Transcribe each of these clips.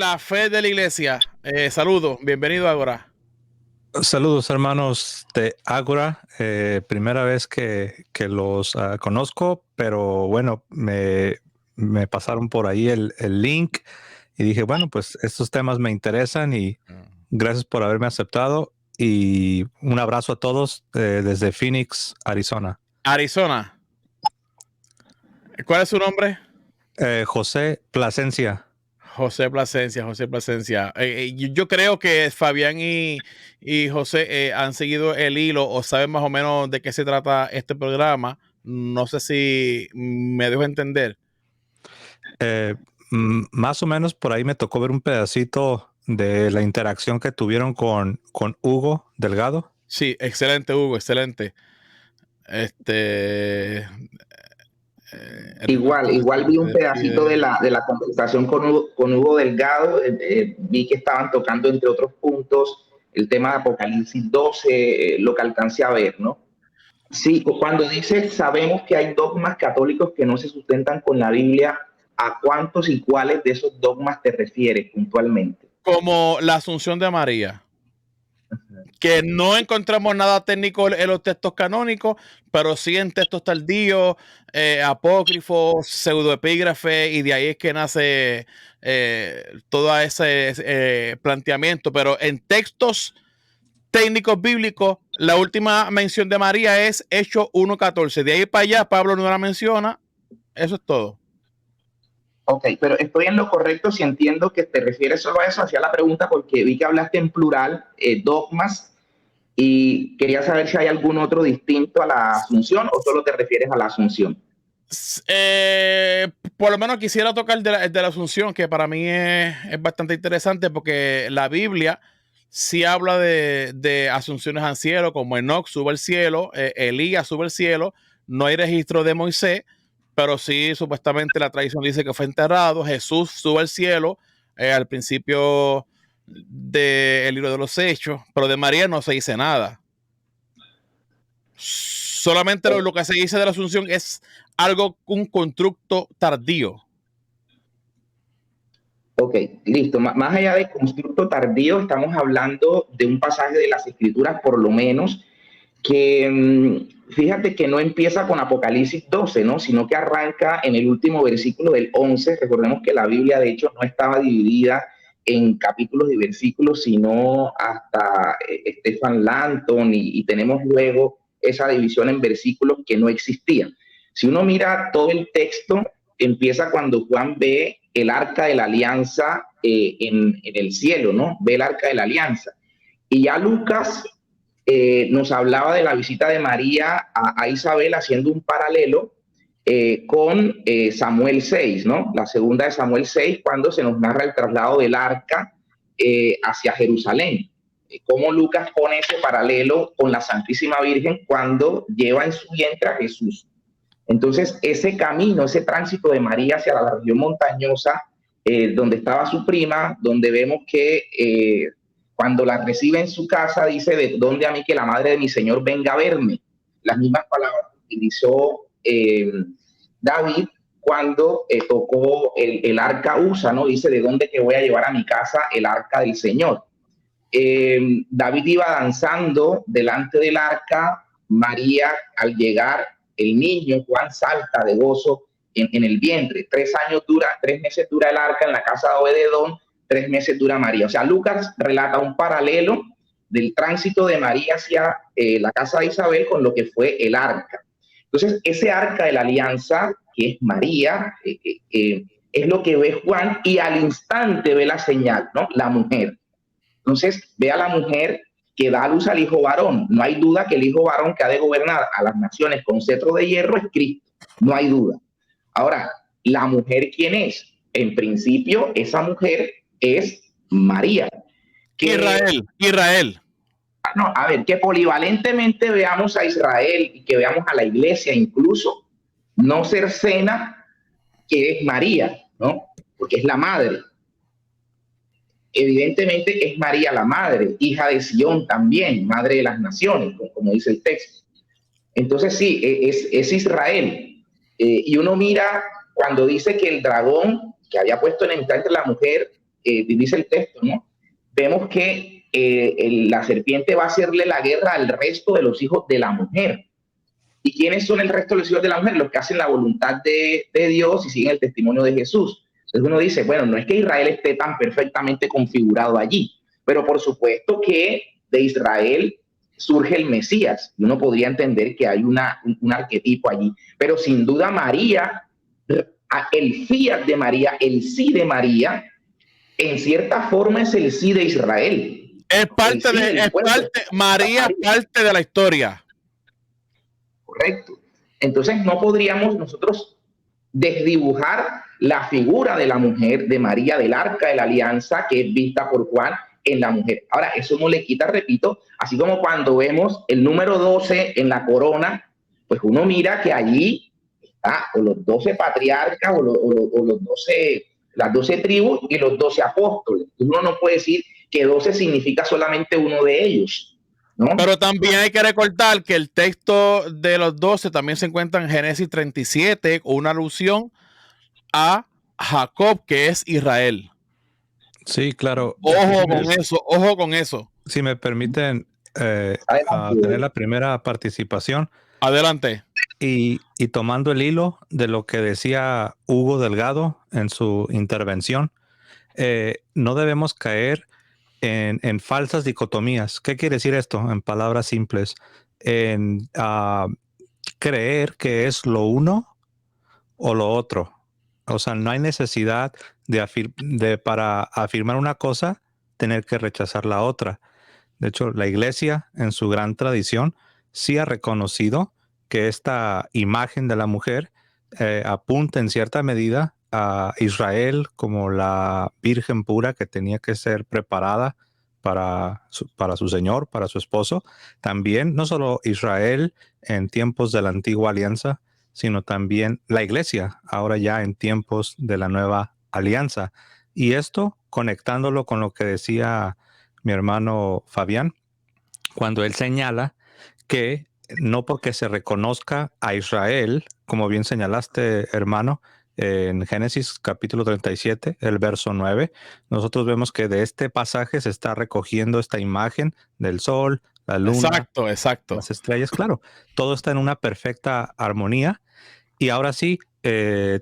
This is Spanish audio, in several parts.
la fe de la iglesia. Saludos, bienvenido a Agora. Saludos hermanos de Ágora, primera vez que los conozco, pero bueno, me pasaron por ahí el link y dije, bueno, pues estos temas me interesan y gracias por haberme aceptado y un abrazo a todos desde Phoenix, Arizona. Arizona. ¿Cuál es su nombre? José Plasencia. José Plasencia, José Plasencia. Yo creo que Fabián y José han seguido el hilo o saben más o menos de qué se trata este programa. No sé si me dejo entender. Más o menos por ahí me tocó ver un pedacito de la interacción que tuvieron con Hugo Delgado. Sí, excelente, Hugo, excelente. Igual vi un pedacito de la conversación con Hugo Delgado, vi que estaban tocando, entre otros puntos, el tema de Apocalipsis 12, lo que alcancé a ver, ¿no? Sí, cuando dice, sabemos que hay dogmas católicos que no se sustentan con la Biblia, ¿a cuántos y cuáles de esos dogmas te refieres puntualmente? Como la Asunción de María. Que no encontramos nada técnico en los textos canónicos, pero sí en textos tardíos, apócrifos, pseudoepígrafes, y de ahí es que nace todo ese planteamiento. Pero en textos técnicos bíblicos, la última mención de María es Hechos 1:14. De ahí para allá, Pablo no la menciona. Eso es todo. Ok, pero estoy en lo correcto si entiendo que te refieres solo a eso, hacía la pregunta porque vi que hablaste en plural, dogmas, y quería saber si hay algún otro distinto a la Asunción o solo te refieres a la Asunción. Por lo menos quisiera tocar el de la Asunción, que para mí es bastante interesante porque la Biblia sí habla de asunciones al cielo, como Enoc sube al cielo, Elías sube al cielo, no hay registro de Moisés, pero sí supuestamente la tradición dice que fue enterrado. Jesús sube al cielo al principio del libro de los Hechos, pero de María no se dice nada. Solamente lo que se dice de la Asunción es un constructo tardío. Ok, listo. Más allá de constructo tardío, estamos hablando de un pasaje de las Escrituras, por lo menos, que fíjate que no empieza con Apocalipsis 12, ¿no? Sino que arranca en el último versículo del 11. Recordemos que la Biblia, de hecho, no estaba dividida en capítulos y versículos, sino hasta Stephen Langton, y tenemos luego esa división en versículos que no existía. Si uno mira todo el texto, empieza cuando Juan ve el arca de la alianza en el cielo, ¿no? Ve el arca de la alianza. Y ya Lucas nos hablaba de la visita de María a Isabel, haciendo un paralelo con Samuel 6, ¿no? La segunda de Samuel 6, cuando se nos narra el traslado del arca hacia Jerusalén. Cómo Lucas pone ese paralelo con la Santísima Virgen cuando lleva en su vientre a Jesús. Entonces, ese camino, ese tránsito de María hacia la región montañosa, donde estaba su prima, donde vemos que cuando la recibe en su casa, dice, ¿de dónde a mí que la madre de mi Señor venga a verme? Las mismas palabras que utilizó David cuando tocó el arca USA, ¿no? Dice, ¿de dónde que voy a llevar a mi casa el arca del Señor? David iba danzando delante del arca. María, al llegar, el niño Juan salta de gozo en el vientre. 3 meses dura el arca en la casa de Obededón, 3 meses dura María. O sea, Lucas relata un paralelo del tránsito de María hacia la casa de Isabel con lo que fue el arca. Entonces, ese arca de la alianza, que es María, es lo que ve Juan, y al instante ve la señal, ¿no? La mujer. Entonces, ve a la mujer que da a luz al hijo varón. No hay duda que el hijo varón que ha de gobernar a las naciones con cetro de hierro es Cristo. No hay duda. Ahora, ¿la mujer quién es? En principio, esa mujer es María. Israel. No, a ver, que polivalentemente veamos a Israel y que veamos a la iglesia, incluso, no cercena que es María, ¿no? Porque es la madre. Evidentemente es María la madre, hija de Sión también, madre de las naciones, como dice el texto. Entonces sí, es Israel. Y uno mira cuando dice que el dragón que había puesto enemistad entre la mujer dice el texto, ¿no? Vemos que la serpiente va a hacerle la guerra al resto de los hijos de la mujer. ¿Y quiénes son el resto de los hijos de la mujer? Los que hacen la voluntad de Dios y siguen el testimonio de Jesús. Entonces uno dice, bueno, no es que Israel esté tan perfectamente configurado allí, pero por supuesto que de Israel surge el Mesías. Uno podría entender que hay un arquetipo allí, pero sin duda María, el fiat de María, el sí de María, en cierta forma es el sí de Israel. María es parte de la historia. Correcto. Entonces no podríamos nosotros desdibujar la figura de la mujer, de María, del arca de la alianza, que es vista por Juan en la mujer. Ahora, eso no le quita, repito, así como cuando vemos el número 12 en la corona, pues uno mira que allí está o los 12 patriarcas o los 12, las 12 tribus y los 12 apóstoles. Uno no puede decir que 12 significa solamente uno de ellos, ¿no? Pero también hay que recordar que el texto de los 12 también se encuentra en Génesis 37, una alusión a Jacob, que es Israel. Sí, claro. Ojo con eso. Si me permiten tener la primera participación. Adelante. Y tomando el hilo de lo que decía Hugo Delgado en su intervención, no debemos caer en falsas dicotomías. ¿Qué quiere decir esto? En palabras simples, en creer que es lo uno o lo otro. O sea, no hay necesidad para afirmar una cosa, tener que rechazar la otra. De hecho, la Iglesia, en su gran tradición, sí ha reconocido que esta imagen de la mujer apunta en cierta medida a Israel como la virgen pura que tenía que ser preparada para su Señor, para su esposo. También, no solo Israel en tiempos de la antigua alianza, sino también la Iglesia, ahora ya en tiempos de la nueva alianza. Y esto conectándolo con lo que decía mi hermano Fabián, cuando él señala que no porque se reconozca a Israel, como bien señalaste, hermano, en Génesis capítulo 37, el verso 9, nosotros vemos que de este pasaje se está recogiendo esta imagen del sol, la luna, exacto. las estrellas. Claro, todo está en una perfecta armonía. Y ahora sí,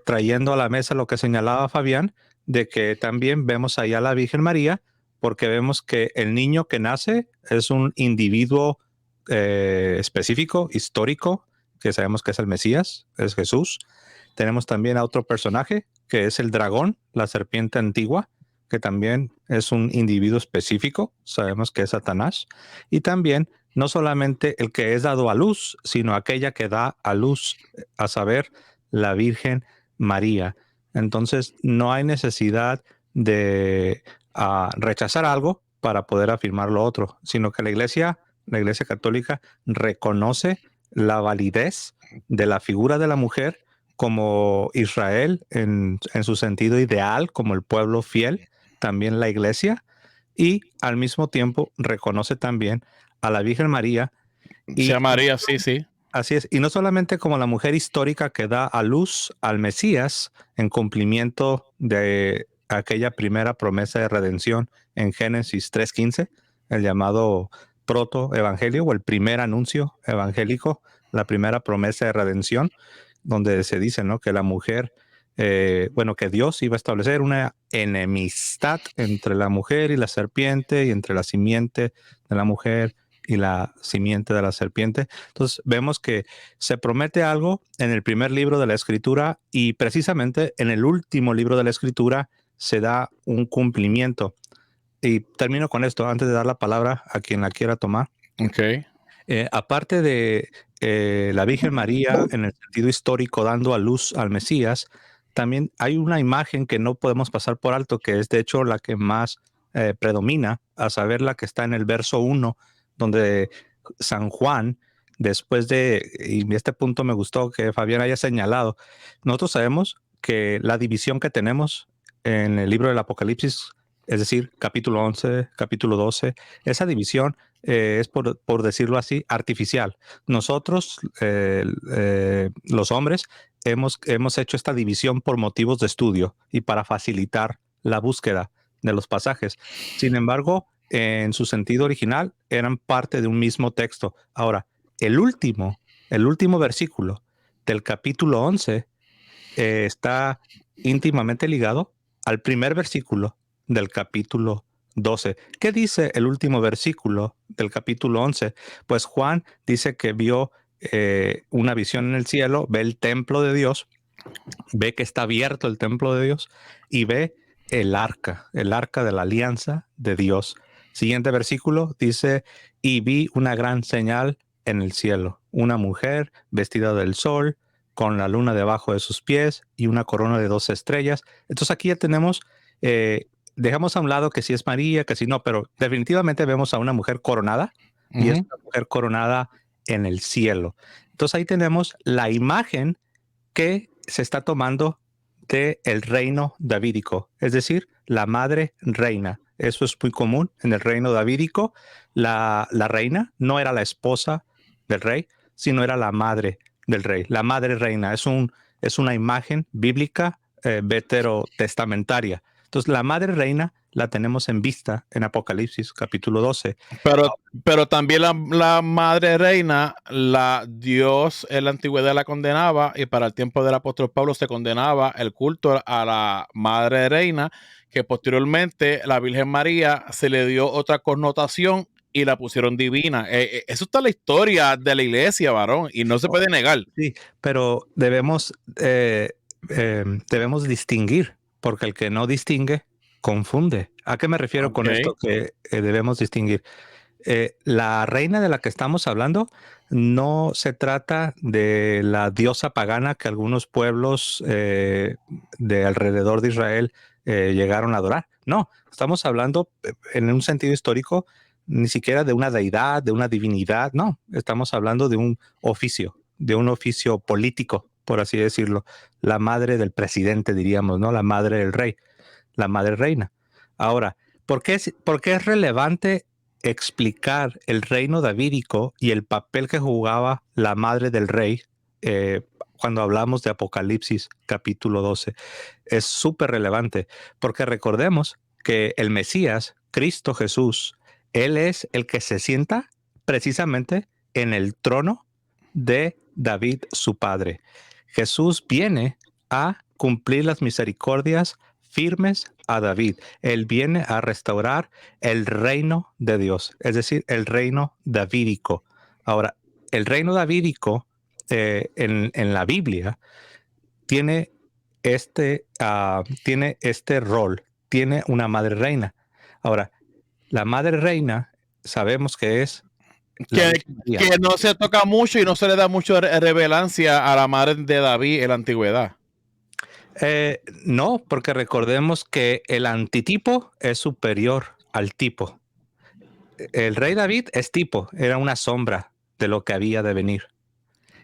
trayendo a la mesa lo que señalaba Fabián, de que también vemos ahí a la Virgen María, porque vemos que el niño que nace es un individuo específico, histórico, que sabemos que es el Mesías, es Jesús. Tenemos también a otro personaje, que es el dragón, la serpiente antigua, que también es un individuo específico, sabemos que es Satanás. Y también no solamente el que es dado a luz, sino aquella que da a luz, a saber, la Virgen María. Entonces, no hay necesidad de rechazar algo para poder afirmar lo otro, sino que la Iglesia Católica reconoce la validez de la figura de la mujer como Israel en su sentido ideal, como el pueblo fiel, también la Iglesia, y al mismo tiempo reconoce también a la Virgen María. Y María, sí. Así es, y no solamente como la mujer histórica que da a luz al Mesías en cumplimiento de aquella primera promesa de redención en Génesis 3:15, el llamado proto-evangelio o el primer anuncio evangélico, la primera promesa de redención, donde se dice, ¿no?, que la mujer, que Dios iba a establecer una enemistad entre la mujer y la serpiente, y entre la simiente de la mujer y la simiente de la serpiente. Entonces vemos que se promete algo en el primer libro de la Escritura, y precisamente en el último libro de la Escritura se da un cumplimiento. Y termino con esto antes de dar la palabra a quien la quiera tomar. Okay. Aparte de la Virgen María en el sentido histórico dando a luz al Mesías, también hay una imagen que no podemos pasar por alto, que es de hecho la que más predomina, a saber, la que está en el verso 1, donde San Juan, después de, y este punto me gustó que Fabián haya señalado, nosotros sabemos que la división que tenemos en el libro del Apocalipsis, es decir, capítulo 11, capítulo 12, esa división es, por decirlo así, artificial. Nosotros, los hombres, hemos hecho esta división por motivos de estudio y para facilitar la búsqueda. de los pasajes. Sin embargo, en su sentido original, eran parte de un mismo texto. Ahora, el último versículo del capítulo 11 está íntimamente ligado al primer versículo del capítulo 12. ¿Qué dice el último versículo del capítulo 11? Pues Juan dice que vio una visión en el cielo, ve el templo de Dios, ve que está abierto el templo de Dios y ve el arca de la alianza de Dios. Siguiente versículo dice, y vi una gran señal en el cielo, una mujer vestida del sol, con la luna debajo de sus pies y una corona de 12 estrellas. Entonces aquí ya tenemos, dejamos a un lado que si es María, que si no, pero definitivamente vemos a una mujer coronada y es una mujer coronada en el cielo. Entonces ahí tenemos la imagen que se está tomando del reino davídico, es decir, la madre reina. Eso es muy común en el reino davídico. La reina no era la esposa del rey, sino era la madre del rey. La madre reina es una imagen bíblica veterotestamentaria. Entonces, la madre reina la tenemos en vista en Apocalipsis capítulo 12. Pero también la madre reina, Dios en la antigüedad la condenaba, y para el tiempo del apóstol Pablo se condenaba el culto a la madre reina, que posteriormente la Virgen María se le dio otra connotación y la pusieron divina. Eso está en la historia de la iglesia, varón, y no se puede negar. Sí, pero debemos distinguir, porque el que no distingue confunde. ¿A qué me refiero con esto que debemos distinguir? La reina de la que estamos hablando no se trata de la diosa pagana que algunos pueblos de alrededor de Israel llegaron a adorar. No, estamos hablando en un sentido histórico ni siquiera de una deidad, de una divinidad. No, estamos hablando de un oficio político, por así decirlo. La madre del presidente, diríamos, ¿no? La madre del rey, la madre reina. Ahora, ¿por qué es relevante explicar el reino davídico y el papel que jugaba la madre del rey cuando hablamos de Apocalipsis capítulo 12? Es súper relevante, porque recordemos que el Mesías, Cristo Jesús, Él es el que se sienta precisamente en el trono de David, su padre. Jesús viene a cumplir las misericordias firmes a David. Él viene a restaurar el reino de Dios, es decir, el reino davídico. Ahora, el reino davídico en la Biblia tiene este rol, tiene una madre reina. Ahora, la madre reina sabemos que es que no se toca mucho y no se le da mucho revelancia a la madre de David en la antigüedad. No, porque recordemos que el antitipo es superior al tipo. El rey David es tipo, era una sombra de lo que había de venir.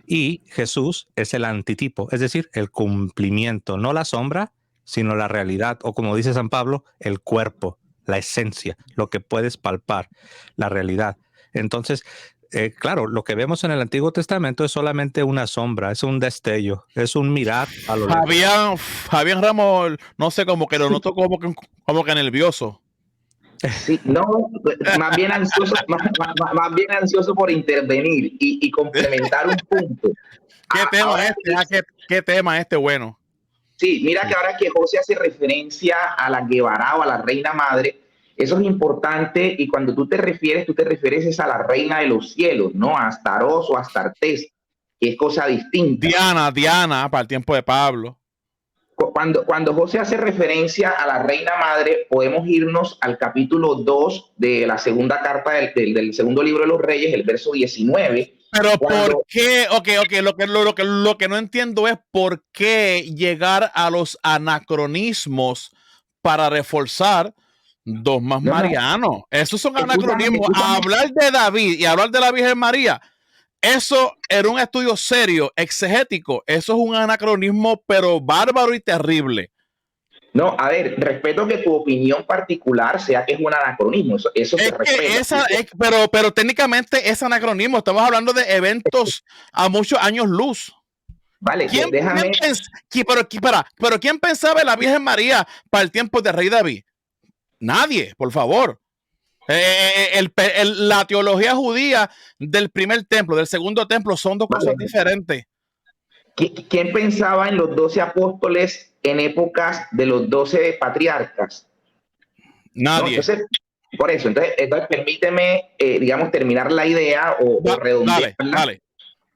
Y Jesús es el antitipo, es decir, el cumplimiento, no la sombra, sino la realidad, o como dice San Pablo, el cuerpo, la esencia, lo que puedes palpar, la realidad. Entonces, claro, lo que vemos en el Antiguo Testamento es solamente una sombra, es un destello, es un mirar a lo lejos. Fabián Ramos, no sé, como que lo noto como que nervioso. Sí, no, más bien ansioso, más bien ansioso por intervenir y complementar un punto. ¿Qué tema este bueno? Sí, mira que ahora que José hace referencia a la Guevara o a la reina madre, eso es importante, y cuando tú te refieres a la reina de los cielos, no a Astaroth o Astartés, que es cosa distinta. Diana, para el tiempo de Pablo. Cuando José hace referencia a la reina madre, podemos irnos al capítulo 2 de la segunda carta del segundo libro de los Reyes, el verso 19. Pero ¿por qué? Lo que no entiendo es por qué llegar a los anacronismos para reforzar dogmas marianos. Esos son anacronismos. Hablar de David y hablar de la Virgen María, eso era un estudio serio, exegético. Eso es un anacronismo, pero bárbaro y terrible. No, a ver, respeto que tu opinión particular sea que es un anacronismo. Eso se respeta. Pero técnicamente es anacronismo. Estamos hablando de eventos a muchos años luz. Vale, pero ¿quién pensaba en la Virgen María para el tiempo de Rey David? Nadie, por favor. La teología judía del primer templo, del segundo templo, son dos cosas diferentes. ¿Quién pensaba en los 12 apóstoles en épocas de los 12 patriarcas? Nadie. ¿No? Entonces, por eso, entonces permíteme, digamos, terminar la idea o redondearla dale.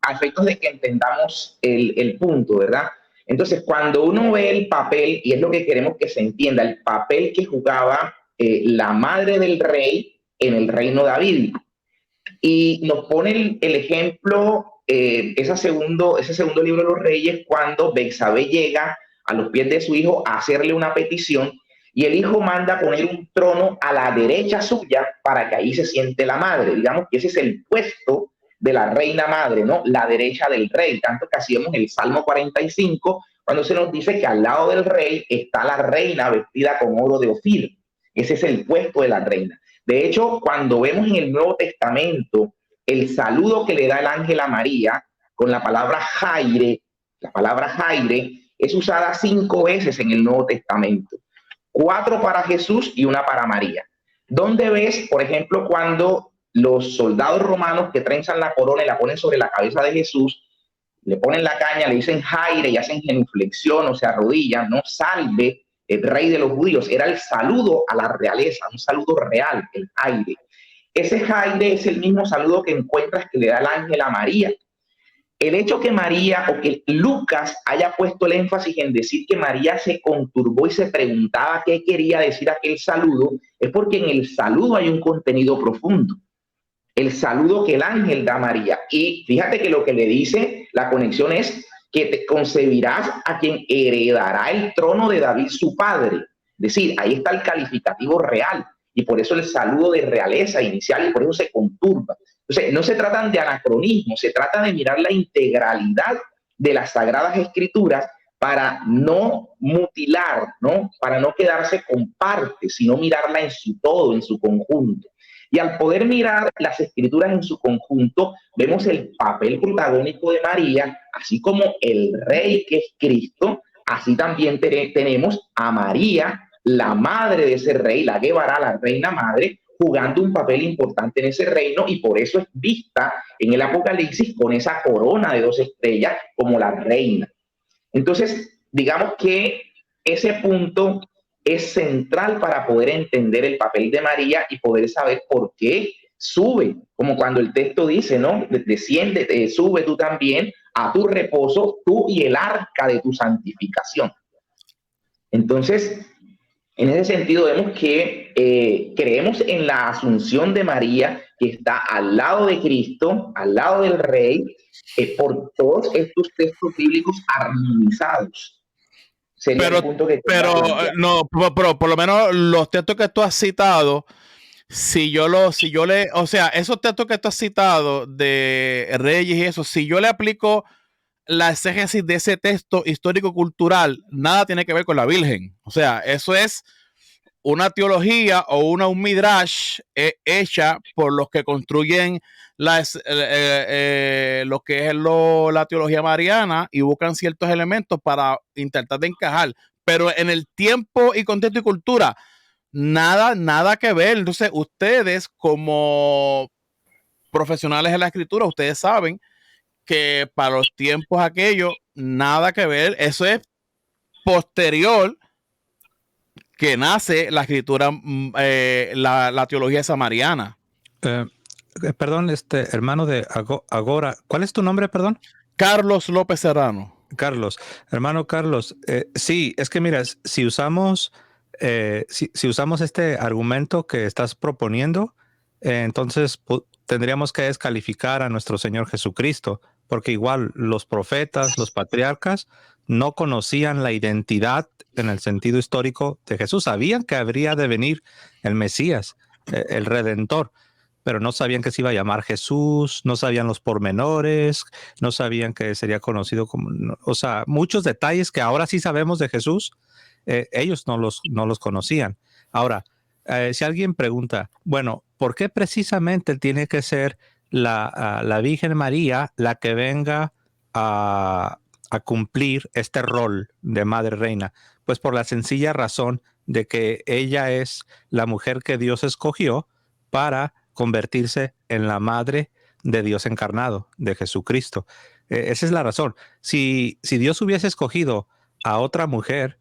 a efectos de que entendamos el punto, ¿verdad? Entonces, cuando uno ve el papel, y es lo que queremos que se entienda, el papel que jugaba la madre del rey en el reino davídico. Y nos pone el ejemplo, ese segundo libro de los Reyes, cuando Betsabé llega a los pies de su hijo a hacerle una petición, y el hijo manda poner un trono a la derecha suya para que ahí se siente la madre. Digamos que ese es el puesto de la reina madre, ¿no? La derecha del rey. Tanto que hacíamos el Salmo 45, cuando se nos dice que al lado del rey está la reina vestida con oro de Ofir. Ese es el puesto de la reina. De hecho, cuando vemos en el Nuevo Testamento el saludo que le da el ángel a María con la palabra Jaire, la palabra Jaire es usada 5 veces en el Nuevo Testamento. 4 para Jesús y 1 para María. ¿Dónde ves, por ejemplo, cuando los soldados romanos que trenzan la corona y la ponen sobre la cabeza de Jesús, le ponen la caña, le dicen Jaire y hacen genuflexión o se arrodillan, no salve el rey de los judíos? Era el saludo a la realeza, un saludo real, el Jaire. Ese Jaire es el mismo saludo que encuentras que le da el ángel a María. El hecho que María o que Lucas haya puesto el énfasis en decir que María se conturbó y se preguntaba qué quería decir aquel saludo, es porque en el saludo hay un contenido profundo. El saludo que el ángel da a María. Y fíjate que lo que le dice, la conexión es que te concebirás a quien heredará el trono de David su padre. Es decir, ahí está el calificativo real. Y por eso el saludo de realeza inicial, y por eso se conturba. Entonces, no se tratan de anacronismo, se trata de mirar la integralidad de las Sagradas Escrituras para no mutilar, ¿no? Para no quedarse con partes, sino mirarla en su todo, en su conjunto. Y al poder mirar las Escrituras en su conjunto, vemos el papel protagónico de María, así como el rey que es Cristo, así también tenemos a María, la madre de ese rey, la Guevara, la reina madre, jugando un papel importante en ese reino, y por eso es vista en el Apocalipsis con esa corona de 2 estrellas como la reina. Entonces, digamos que ese punto es central para poder entender el papel de María y poder saber por qué sube, como cuando el texto dice, ¿no? Desciende, sube tú también a tu reposo, tú y el arca de tu santificación. Entonces, en ese sentido vemos que creemos en la asunción de María, que está al lado de Cristo, al lado del Rey, por todos estos textos bíblicos armonizados. Sería el punto que por lo menos los textos que tú has citado, o sea, esos textos que tú has citado de Reyes y eso, si yo le aplico la exégesis de ese texto histórico-cultural, nada tiene que ver con la Virgen. O sea, eso es una teología o un midrash hecha por los que construyen lo que es la teología mariana y buscan ciertos elementos para intentar de encajar. Pero en el tiempo y contexto y cultura, nada que ver. Entonces, ustedes como profesionales de la escritura, ustedes saben que para los tiempos aquellos, nada que ver. Eso es posterior que nace la escritura, la teología samariana. Perdón, hermano de Agora, ¿cuál es tu nombre, perdón? Carlos López Serrano. Carlos, hermano Carlos, sí, es que mira, si usamos este argumento que estás proponiendo, entonces tendríamos que descalificar a nuestro Señor Jesucristo, porque igual los profetas, los patriarcas, no conocían la identidad en el sentido histórico de Jesús. Sabían que habría de venir el Mesías, el Redentor, pero no sabían que se iba a llamar Jesús, no sabían los pormenores, no sabían que sería conocido como, o sea, muchos detalles que ahora sí sabemos de Jesús, ellos no los conocían. Ahora, si alguien pregunta, bueno, ¿por qué precisamente tiene que ser la Virgen María la que venga a cumplir este rol de Madre Reina? Pues por la sencilla razón de que ella es la mujer que Dios escogió para convertirse en la madre de Dios encarnado, de Jesucristo. Esa es la razón. Si Dios hubiese escogido a otra mujer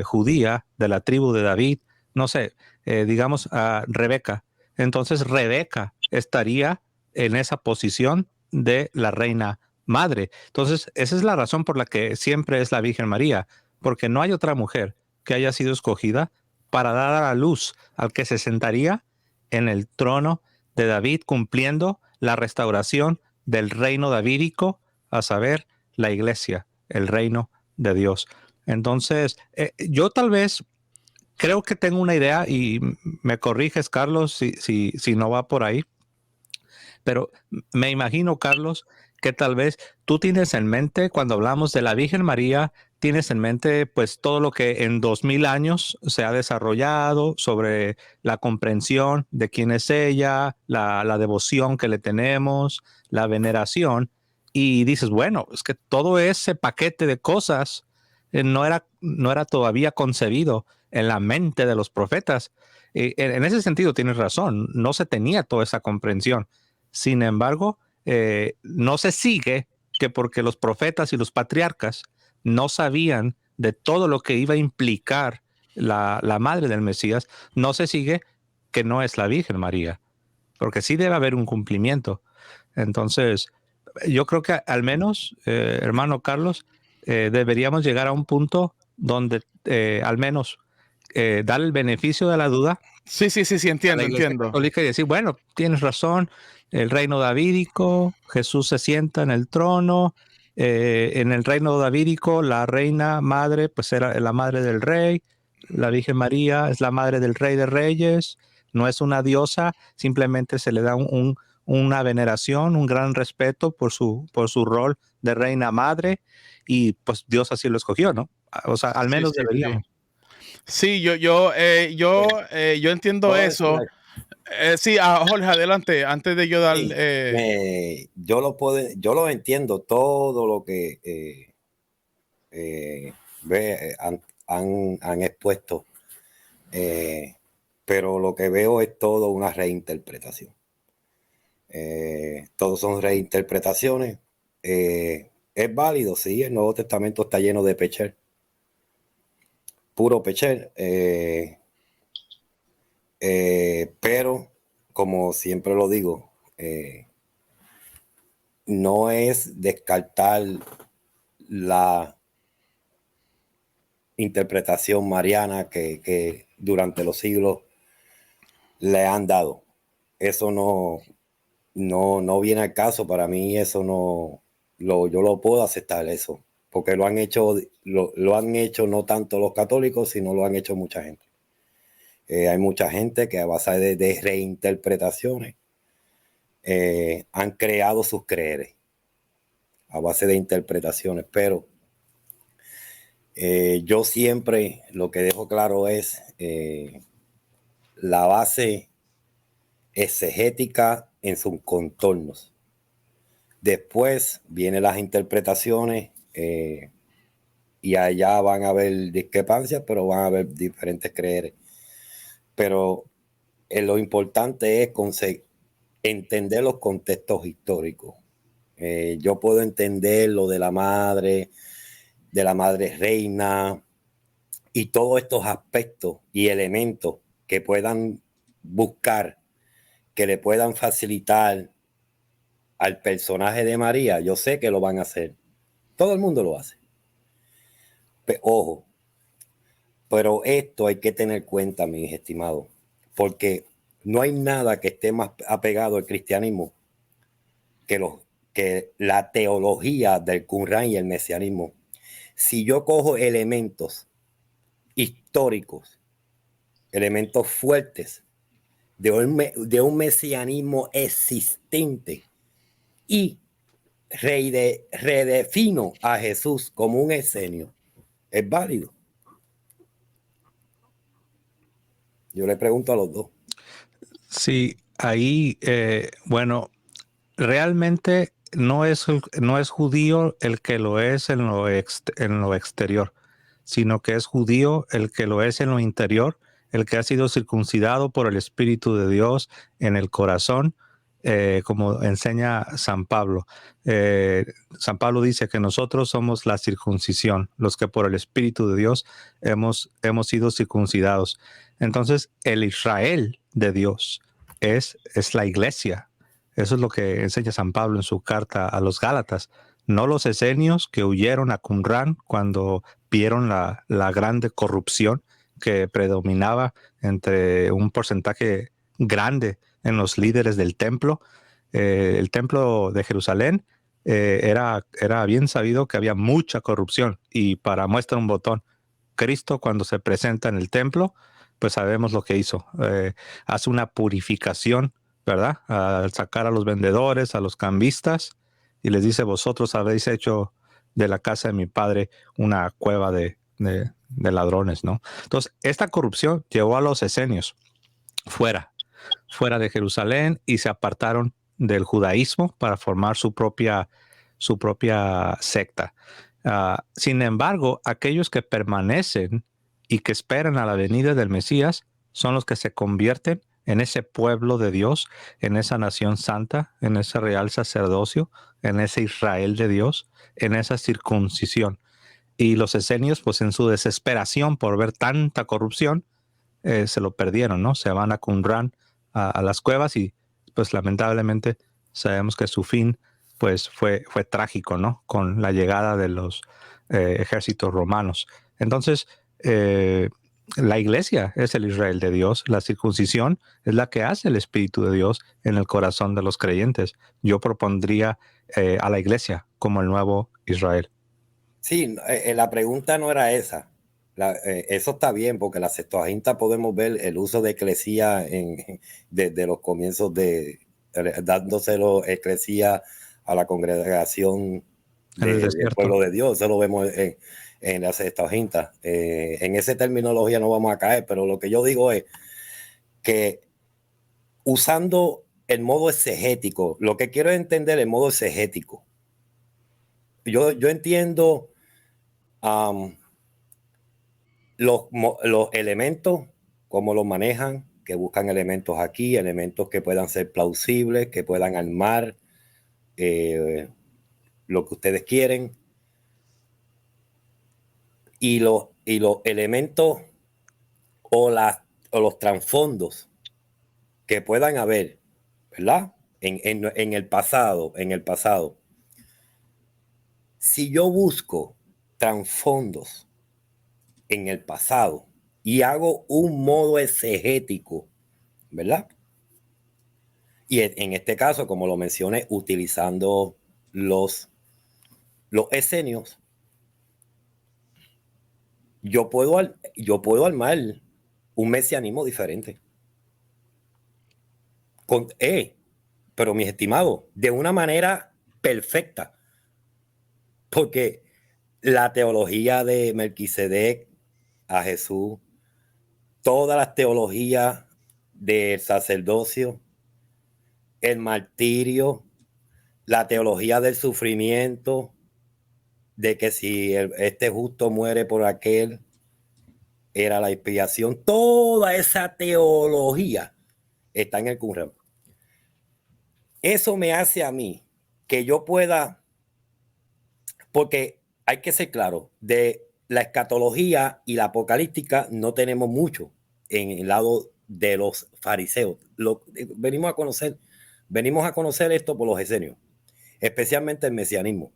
judía de la tribu de David, no sé, digamos a Rebeca, entonces Rebeca estaría en esa posición de la reina madre. Entonces, esa es la razón por la que siempre es la Virgen María, porque no hay otra mujer que haya sido escogida para dar a la luz al que se sentaría en el trono de David, cumpliendo la restauración del reino davídico, a saber, la iglesia, el reino de Dios. Entonces, yo tal vez creo que tengo una idea y me corriges, Carlos, si no va por ahí, pero me imagino, Carlos, que tal vez tú tienes en mente, cuando hablamos de la Virgen María, tienes en mente pues todo lo que en 2000 años se ha desarrollado sobre la comprensión de quién es ella, la devoción que le tenemos, la veneración, y dices, bueno, es que todo ese paquete de cosas no era todavía concebido en la mente de los profetas. En ese sentido tienes razón, no se tenía toda esa comprensión. Sin embargo, no se sigue que porque los profetas y los patriarcas no sabían de todo lo que iba a implicar la madre del Mesías, no se sigue que no es la Virgen María, porque sí debe haber un cumplimiento. Entonces, yo creo que al menos, hermano Carlos, deberíamos llegar a un punto donde al menos dar el beneficio de la duda Sí, a entiendo, la Iglesia entiendo. Católica y decir, bueno, tienes razón, el reino davídico, Jesús se sienta en el trono, en el reino davídico la reina madre pues era la madre del rey, la Virgen María es la madre del rey de reyes, no es una diosa, simplemente se le da una veneración, un gran respeto por su rol de reina madre y pues Dios así lo escogió, ¿no? O sea, al menos Sí. deberíamos. Sí, yo entiendo ¿Puedo decir eso. algo? Sí, Jorge, adelante, antes de yo dar... Sí, yo lo entiendo, todo lo que han expuesto, pero lo que veo es todo una reinterpretación. Todos son reinterpretaciones. Es válido, sí, el Nuevo Testamento está lleno de pecher, puro pecher, pero como siempre lo digo, no es descartar la interpretación mariana que durante los siglos le han dado. Eso no viene al caso. Para mí eso yo lo puedo aceptar eso, porque lo han hecho no tanto los católicos, sino lo han hecho mucha gente. Hay mucha gente que a base de reinterpretaciones han creado sus creeres a base de interpretaciones, pero yo siempre lo que dejo claro es la base exegética en sus contornos. Después vienen las interpretaciones y allá van a haber discrepancias, pero van a haber diferentes creeres. Pero lo importante es entender los contextos históricos. Yo puedo entender lo de la madre reina y todos estos aspectos y elementos que puedan buscar, que le puedan facilitar al personaje de María. Yo sé que lo van a hacer. Todo el mundo lo hace. Ojo, pero esto hay que tener en cuenta, mis estimados, porque no hay nada que esté más apegado al cristianismo que la teología del Qumran y el mesianismo. Si yo cojo elementos históricos, elementos fuertes de un mesianismo existente y redefino a Jesús como un escenio, es válido. Yo le pregunto a los dos. Sí, ahí, bueno, realmente no es judío el que lo es en lo exterior, sino que es judío el que lo es en lo interior, el que ha sido circuncidado por el Espíritu de Dios en el corazón, como enseña San Pablo. San Pablo dice que nosotros somos la circuncisión, los que por el Espíritu de Dios hemos sido circuncidados. Entonces, el Israel de Dios es la iglesia. Eso es lo que enseña San Pablo en su carta a los Gálatas. No los esenios que huyeron a Qumran cuando vieron la grande corrupción que predominaba entre un porcentaje grande en los líderes del templo. El templo de Jerusalén era bien sabido que había mucha corrupción. Y para muestra un botón, Cristo cuando se presenta en el templo, pues sabemos lo que hizo. Hace una purificación, ¿verdad? Al sacar a los vendedores, a los cambistas, y les dice, vosotros habéis hecho de la casa de mi padre una cueva de ladrones, ¿no? Entonces, esta corrupción llevó a los esenios fuera de Jerusalén y se apartaron del judaísmo para formar su propia secta. Sin embargo, aquellos que permanecen y que esperan a la venida del Mesías son los que se convierten en ese pueblo de Dios, en esa nación santa, en ese real sacerdocio, en ese Israel de Dios, en esa circuncisión. Y los esenios, pues en su desesperación por ver tanta corrupción, se lo perdieron, ¿no? Se van a Qumran, a las cuevas, y pues lamentablemente sabemos que su fin pues fue trágico, ¿no? Con la llegada de los ejércitos romanos. Entonces, la iglesia es el Israel de Dios. La circuncisión es la que hace el Espíritu de Dios en el corazón de los creyentes. Yo propondría a la iglesia como el nuevo Israel. Sí, la pregunta no era esa. Eso está bien, porque la Septuaginta podemos ver el uso de eclesía desde los comienzos dándoselo eclesía a la congregación del pueblo de Dios. Eso lo vemos en la Septuaginta. En esa terminología no vamos a caer, pero lo que yo digo es que usando el modo exegético, lo que quiero es entender el modo exegético. Yo entiendo los elementos, cómo los manejan, que buscan elementos aquí, elementos que puedan ser plausibles, que puedan armar lo que ustedes quieren. Y los elementos o los trasfondos que puedan haber, ¿verdad? En el pasado. Si yo busco trasfondos en el pasado y hago un modo exegético, ¿verdad? Y en este caso, como lo mencioné, utilizando los esenios, yo puedo armar un mesianismo diferente. Pero mis estimados, de una manera perfecta. Porque la teología de Melquisedec a Jesús, todas las teologías del sacerdocio, el martirio, la teología del sufrimiento, de que si este justo muere por aquel, era la expiación. Toda esa teología está en el Qumran. Eso me hace a mí que yo pueda, porque hay que ser claro, de la escatología y la apocalíptica no tenemos mucho en el lado de los fariseos. Venimos a conocer esto por los esenios, especialmente el mesianismo.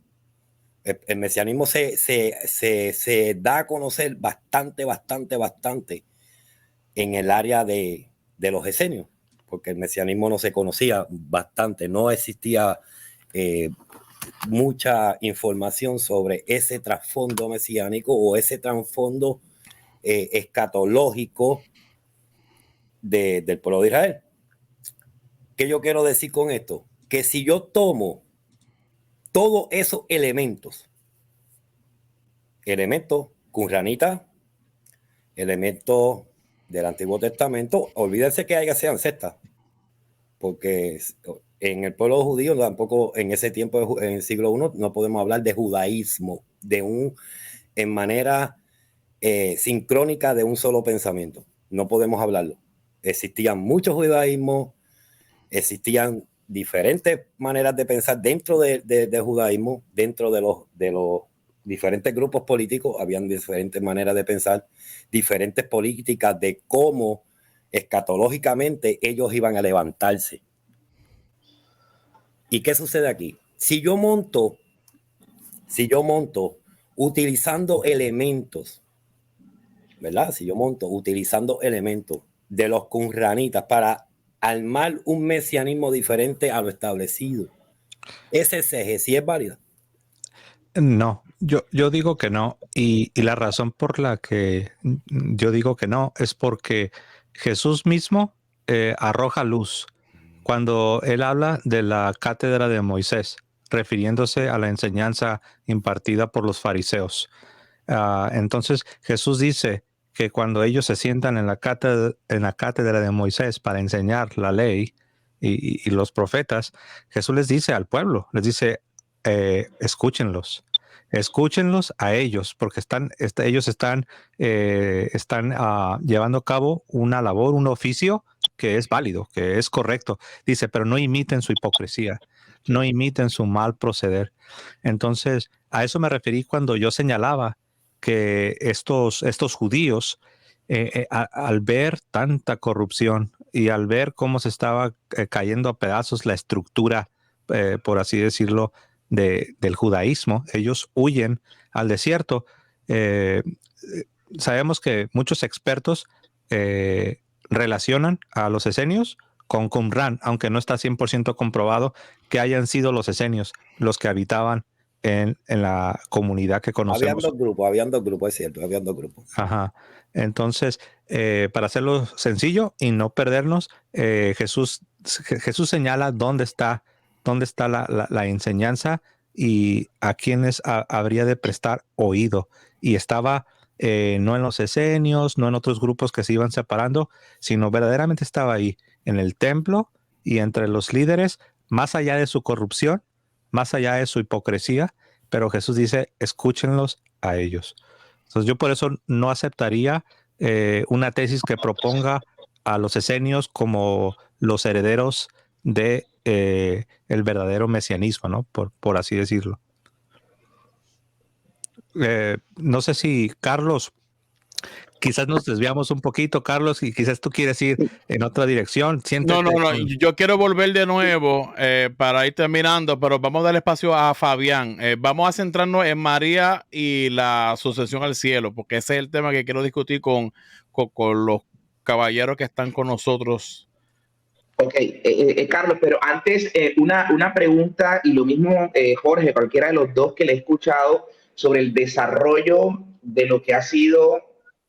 El mesianismo se da a conocer bastante en el área de los esenios, porque el mesianismo no se conocía bastante, no existía mucha información sobre ese trasfondo mesiánico o ese trasfondo escatológico del pueblo de Israel. ¿Qué yo quiero decir con esto? Que si yo tomo todos esos elementos qumranitas, elementos del Antiguo Testamento, olvídense que sean sectas, porque en el pueblo judío tampoco, en ese tiempo, en el siglo I, no podemos hablar de judaísmo en manera sincrónica de un solo pensamiento. No podemos hablarlo. Existían muchos judaísmos, existían diferentes maneras de pensar dentro de judaísmo, dentro de los diferentes grupos políticos, habían diferentes maneras de pensar, diferentes políticas de cómo escatológicamente ellos iban a levantarse. ¿Y qué sucede aquí? Si yo monto utilizando elementos, ¿verdad? Si yo monto utilizando elementos de los qumranitas para armar un mesianismo diferente a lo establecido, ¿ese exégesis es válido? No, yo digo que no. Y la razón por la que yo digo que no es porque Jesús mismo arroja luz cuando él habla de la cátedra de Moisés, refiriéndose a la enseñanza impartida por los fariseos. Entonces Jesús dice que cuando ellos se sientan en la cátedra de Moisés para enseñar la ley y los profetas, Jesús les dice al pueblo, les dice, escúchenlos a ellos, porque ellos están llevando a cabo una labor, un oficio que es válido, que es correcto. Dice, pero no imiten su hipocresía, no imiten su mal proceder. Entonces, a eso me referí cuando yo señalaba que estos judíos, al ver tanta corrupción y al ver cómo se estaba cayendo a pedazos la estructura, por así decirlo, del judaísmo, ellos huyen al desierto. Sabemos que muchos expertos relacionan a los esenios con Qumran, aunque no está 100% comprobado que hayan sido los esenios los que habitaban en la comunidad que conocemos. Habían dos grupos, es cierto, habían dos grupos. Ajá. Entonces, para hacerlo sencillo y no perdernos, Jesús señala dónde está la enseñanza y a quienes habría de prestar oído. Y estaba no en los esenios, no en otros grupos que se iban separando, sino verdaderamente estaba ahí, en el templo y entre los líderes, más allá de su corrupción, más allá de su hipocresía, pero Jesús dice, escúchenlos a ellos. Entonces yo por eso no aceptaría una tesis que proponga a los esenios como los herederos de el verdadero mesianismo, ¿no? Por así decirlo. No sé si Carlos, quizás nos desviamos un poquito, Carlos, y quizás tú quieres ir en otra dirección. No, yo quiero volver de nuevo para ir terminando, pero vamos a dar espacio a Fabián. Vamos a centrarnos en María y la sucesión al cielo, porque ese es el tema que quiero discutir con los caballeros que están con nosotros. Ok, Carlos, pero antes una pregunta, y lo mismo Jorge, cualquiera de los dos que le he escuchado, sobre el desarrollo de lo que ha sido,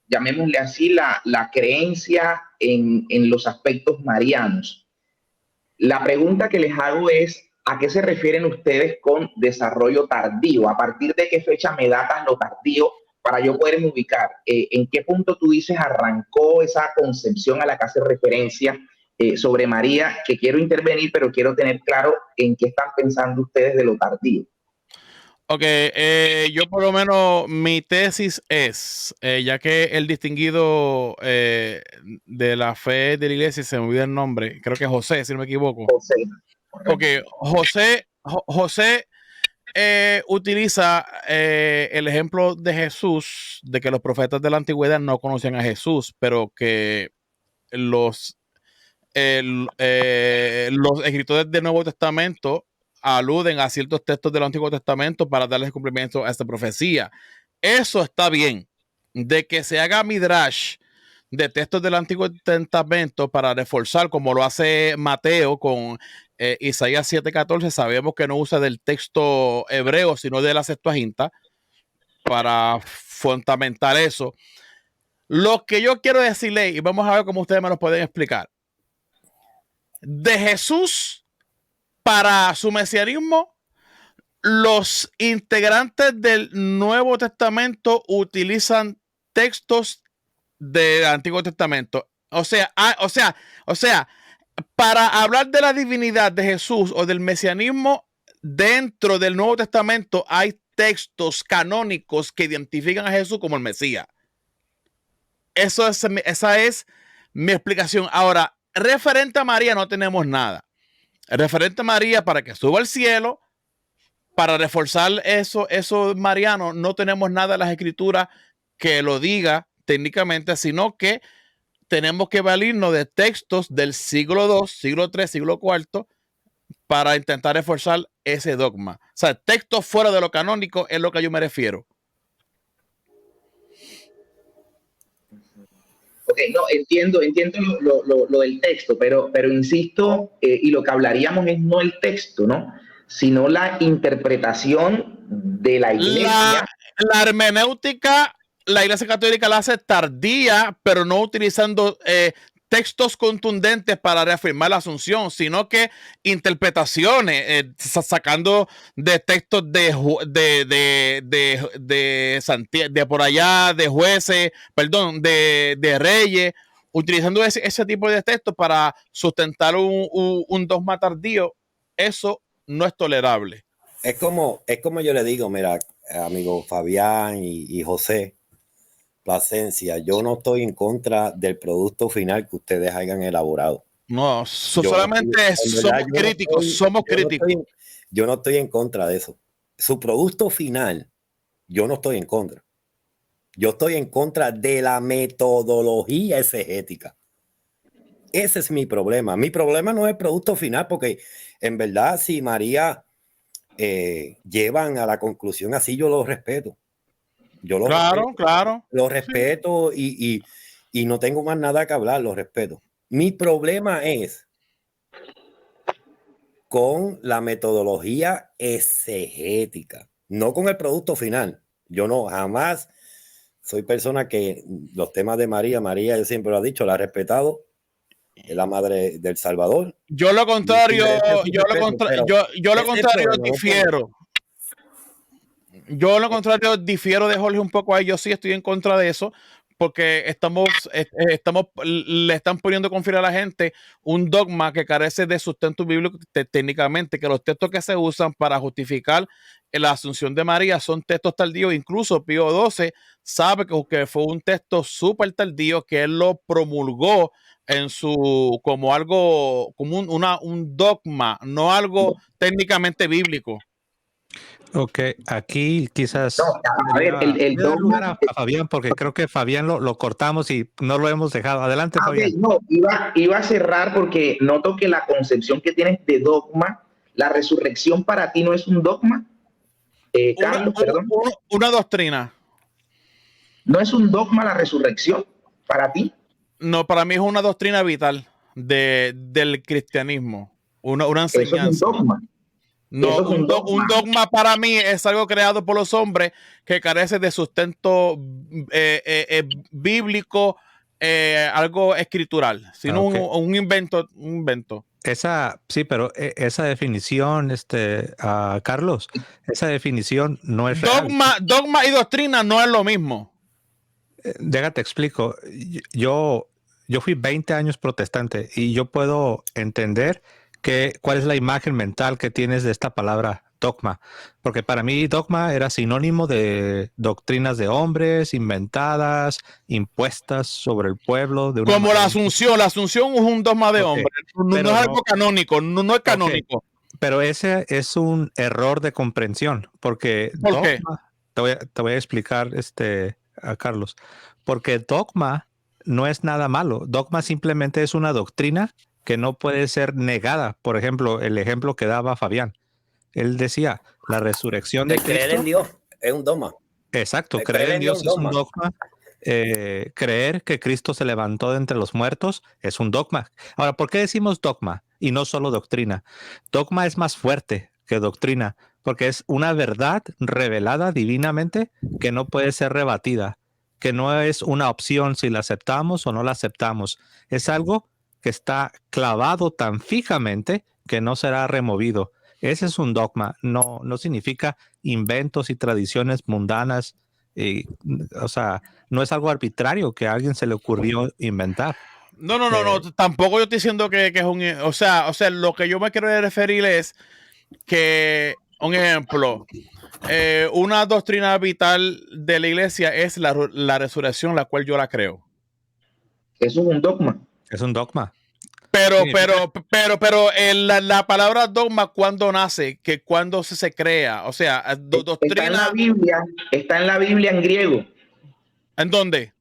llamémosle así, la creencia en los aspectos marianos. La pregunta que les hago es, ¿a qué se refieren ustedes con desarrollo tardío? ¿A partir de qué fecha me datas lo tardío para yo poderme ubicar? ¿En qué punto tú dices arrancó esa concepción a la que hace referencia sobre María? Que quiero intervenir, pero quiero tener claro en qué están pensando ustedes de lo tardío. Ok, yo por lo menos mi tesis es, ya que el distinguido de la fe de la iglesia, se me olvida el nombre, creo que José, si no me equivoco. José. Ok, José utiliza el ejemplo de Jesús, de que los profetas de la antigüedad no conocían a Jesús, pero que los escritores del Nuevo Testamento aluden a ciertos textos del Antiguo Testamento para darles cumplimiento a esta profecía. Eso está bien. De que se haga midrash de textos del Antiguo Testamento para reforzar, como lo hace Mateo con Isaías 7:14, sabemos que no usa del texto hebreo, sino de la Septuaginta, para fundamentar eso. Lo que yo quiero decirle, y vamos a ver cómo ustedes me lo pueden explicar, de Jesús para su mesianismo, los integrantes del Nuevo Testamento utilizan textos del Antiguo Testamento. O sea, para hablar de la divinidad de Jesús o del mesianismo, dentro del Nuevo Testamento hay textos canónicos que identifican a Jesús como el Mesías. esa es mi explicación. Ahora, referente a María no tenemos nada. Referente a María para que suba al cielo, para reforzar eso mariano, no tenemos nada en las escrituras que lo diga técnicamente, sino que tenemos que valirnos de textos del siglo II, siglo III, siglo IV para intentar reforzar ese dogma. O sea, textos fuera de lo canónico es lo que yo me refiero. Ok, no, entiendo lo del texto, pero insisto, y lo que hablaríamos es no el texto, ¿no? Sino la interpretación de la iglesia. La hermenéutica, la iglesia católica la hace tardía, pero no utilizando textos contundentes para reafirmar la asunción, sino que interpretaciones, sacando de textos de Santiago, de por allá, de jueces, perdón, de reyes, utilizando ese tipo de textos para sustentar un dogma tardío. Eso no es tolerable. Es como yo le digo, mira, amigo Fabián y José Plasencia, yo no estoy en contra del producto final que ustedes hayan elaborado. No, solamente somos críticos. Yo no estoy en contra de eso. Su producto final, yo no estoy en contra. Yo estoy en contra de la metodología exegética. Ese es mi problema. Mi problema no es el producto final, porque en verdad, si María llevan a la conclusión así, yo lo respeto. Claro. Lo respeto y no tengo más nada que hablar, lo respeto. Mi problema es con la metodología exegética, no con el producto final. Yo no, jamás soy persona que los temas de María, yo siempre lo he dicho, la he respetado, es la madre del Salvador. Yo lo contrario, difiero. Yo lo contrario difiero de Jorge un poco ahí. Yo sí estoy en contra de eso porque le están poniendo confiar a la gente un dogma que carece de sustento bíblico técnicamente, que los textos que se usan para justificar la asunción de María son textos tardíos. Incluso Pío XII sabe que fue un texto súper tardío que él lo promulgó como un dogma, no algo técnicamente bíblico. Ok, aquí quizás a ver, el dogma a Fabián, porque creo que Fabián lo cortamos y no lo hemos dejado. Adelante, Fabián. Okay, no, iba a cerrar porque noto que la concepción que tienes de dogma, la resurrección para ti no es un dogma. Carlos, perdón. Una doctrina. ¿No es un dogma la resurrección para ti? No, para mí es una doctrina vital del cristianismo. Una enseñanza. Eso es un dogma. No, un dogma para mí es algo creado por los hombres que carece de sustento bíblico, algo escritural, sino un invento. Sí, pero esa definición, Carlos, esa definición no es real. Dogma y doctrina no es lo mismo. Déjate explico. Yo fui 20 años protestante y yo puedo entender cuál es la imagen mental que tienes de esta palabra dogma, porque para mí dogma era sinónimo de doctrinas de hombres inventadas, impuestas sobre el pueblo. Como la asunción es un dogma de hombres, no es algo canónico, no es canónico. Okay. Pero ese es un error de comprensión, porque ¿por qué? Te voy a explicar a Carlos, porque dogma no es nada malo. Dogma simplemente es una doctrina que no puede ser negada. Por ejemplo, el ejemplo que daba Fabián. Él decía, la resurrección de Cristo. Creer en Dios es un dogma. Exacto, creer en Dios es un dogma. Creer que Cristo se levantó de entre los muertos es un dogma. Ahora, ¿por qué decimos dogma y no solo doctrina? Dogma es más fuerte que doctrina, porque es una verdad revelada divinamente que no puede ser rebatida, que no es una opción si la aceptamos o no la aceptamos. Es algo que está clavado tan fijamente que no será removido. Ese es un dogma, no significa inventos y tradiciones mundanas. O sea, no es algo arbitrario que a alguien se le ocurrió inventar. No, tampoco yo estoy diciendo que es un... O sea, lo que yo me quiero referir es que, un ejemplo, una doctrina vital de la iglesia es la resurrección, la cual yo la creo. Eso es un dogma. Es un dogma. Pero, Sí. la palabra dogma, ¿cuándo nace? ¿Cuándo se crea? O sea, Está en la doctrina, Biblia, en griego. ¿en dónde?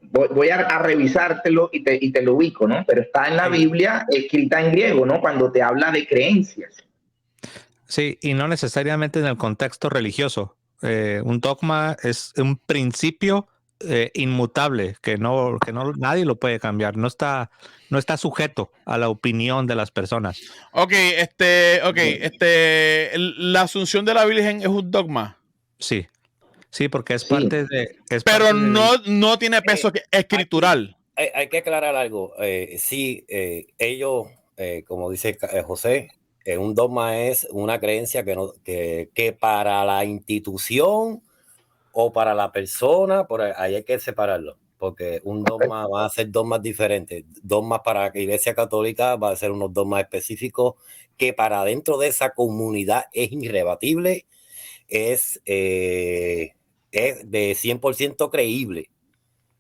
Voy a revisártelo y te lo ubico, ¿no? Pero está en la Biblia escrita en griego, ¿no? Cuando te habla de creencias. Sí, y no necesariamente en el contexto religioso. Un dogma es un principio inmutable que no nadie lo puede cambiar. No está sujeto a la opinión de las personas. La asunción de la Virgen es un dogma, Sí, porque es Sí. parte de. pero no tiene peso escritural. Hay que aclarar algo. Sí, ellos, como dice José, un dogma es una creencia que para la institución o para la persona, ahí hay que separarlo, porque un dogma va a ser dogmas diferentes. Dogmas para la Iglesia Católica va a ser unos dogmas específicos que para dentro de esa comunidad es irrebatible, es de 100% creíble.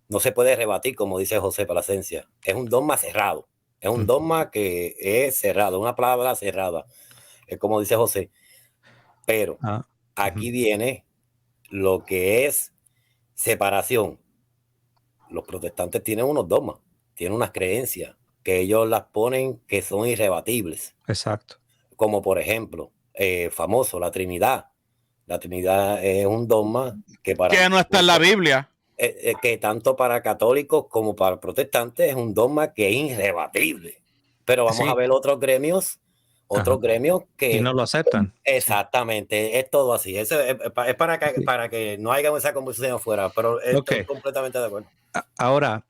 No se puede rebatir, como dice José Plasencia. Es un dogma cerrado. Es un dogma que es cerrado, una palabra cerrada. Es como dice José. Pero aquí viene lo que es separación. Los protestantes tienen unos dogmas, tienen unas creencias que ellos las ponen que son irrebatibles. Exacto. Como por ejemplo, famoso, la Trinidad. La Trinidad es un dogma que no está en la Biblia. Que tanto para católicos como para protestantes es un dogma que es irrebatible. Pero vamos a ver otros gremios que... Y no lo aceptan. Exactamente, es todo así. Es para que no haya esa conversación afuera, pero estoy completamente de acuerdo. Ahora,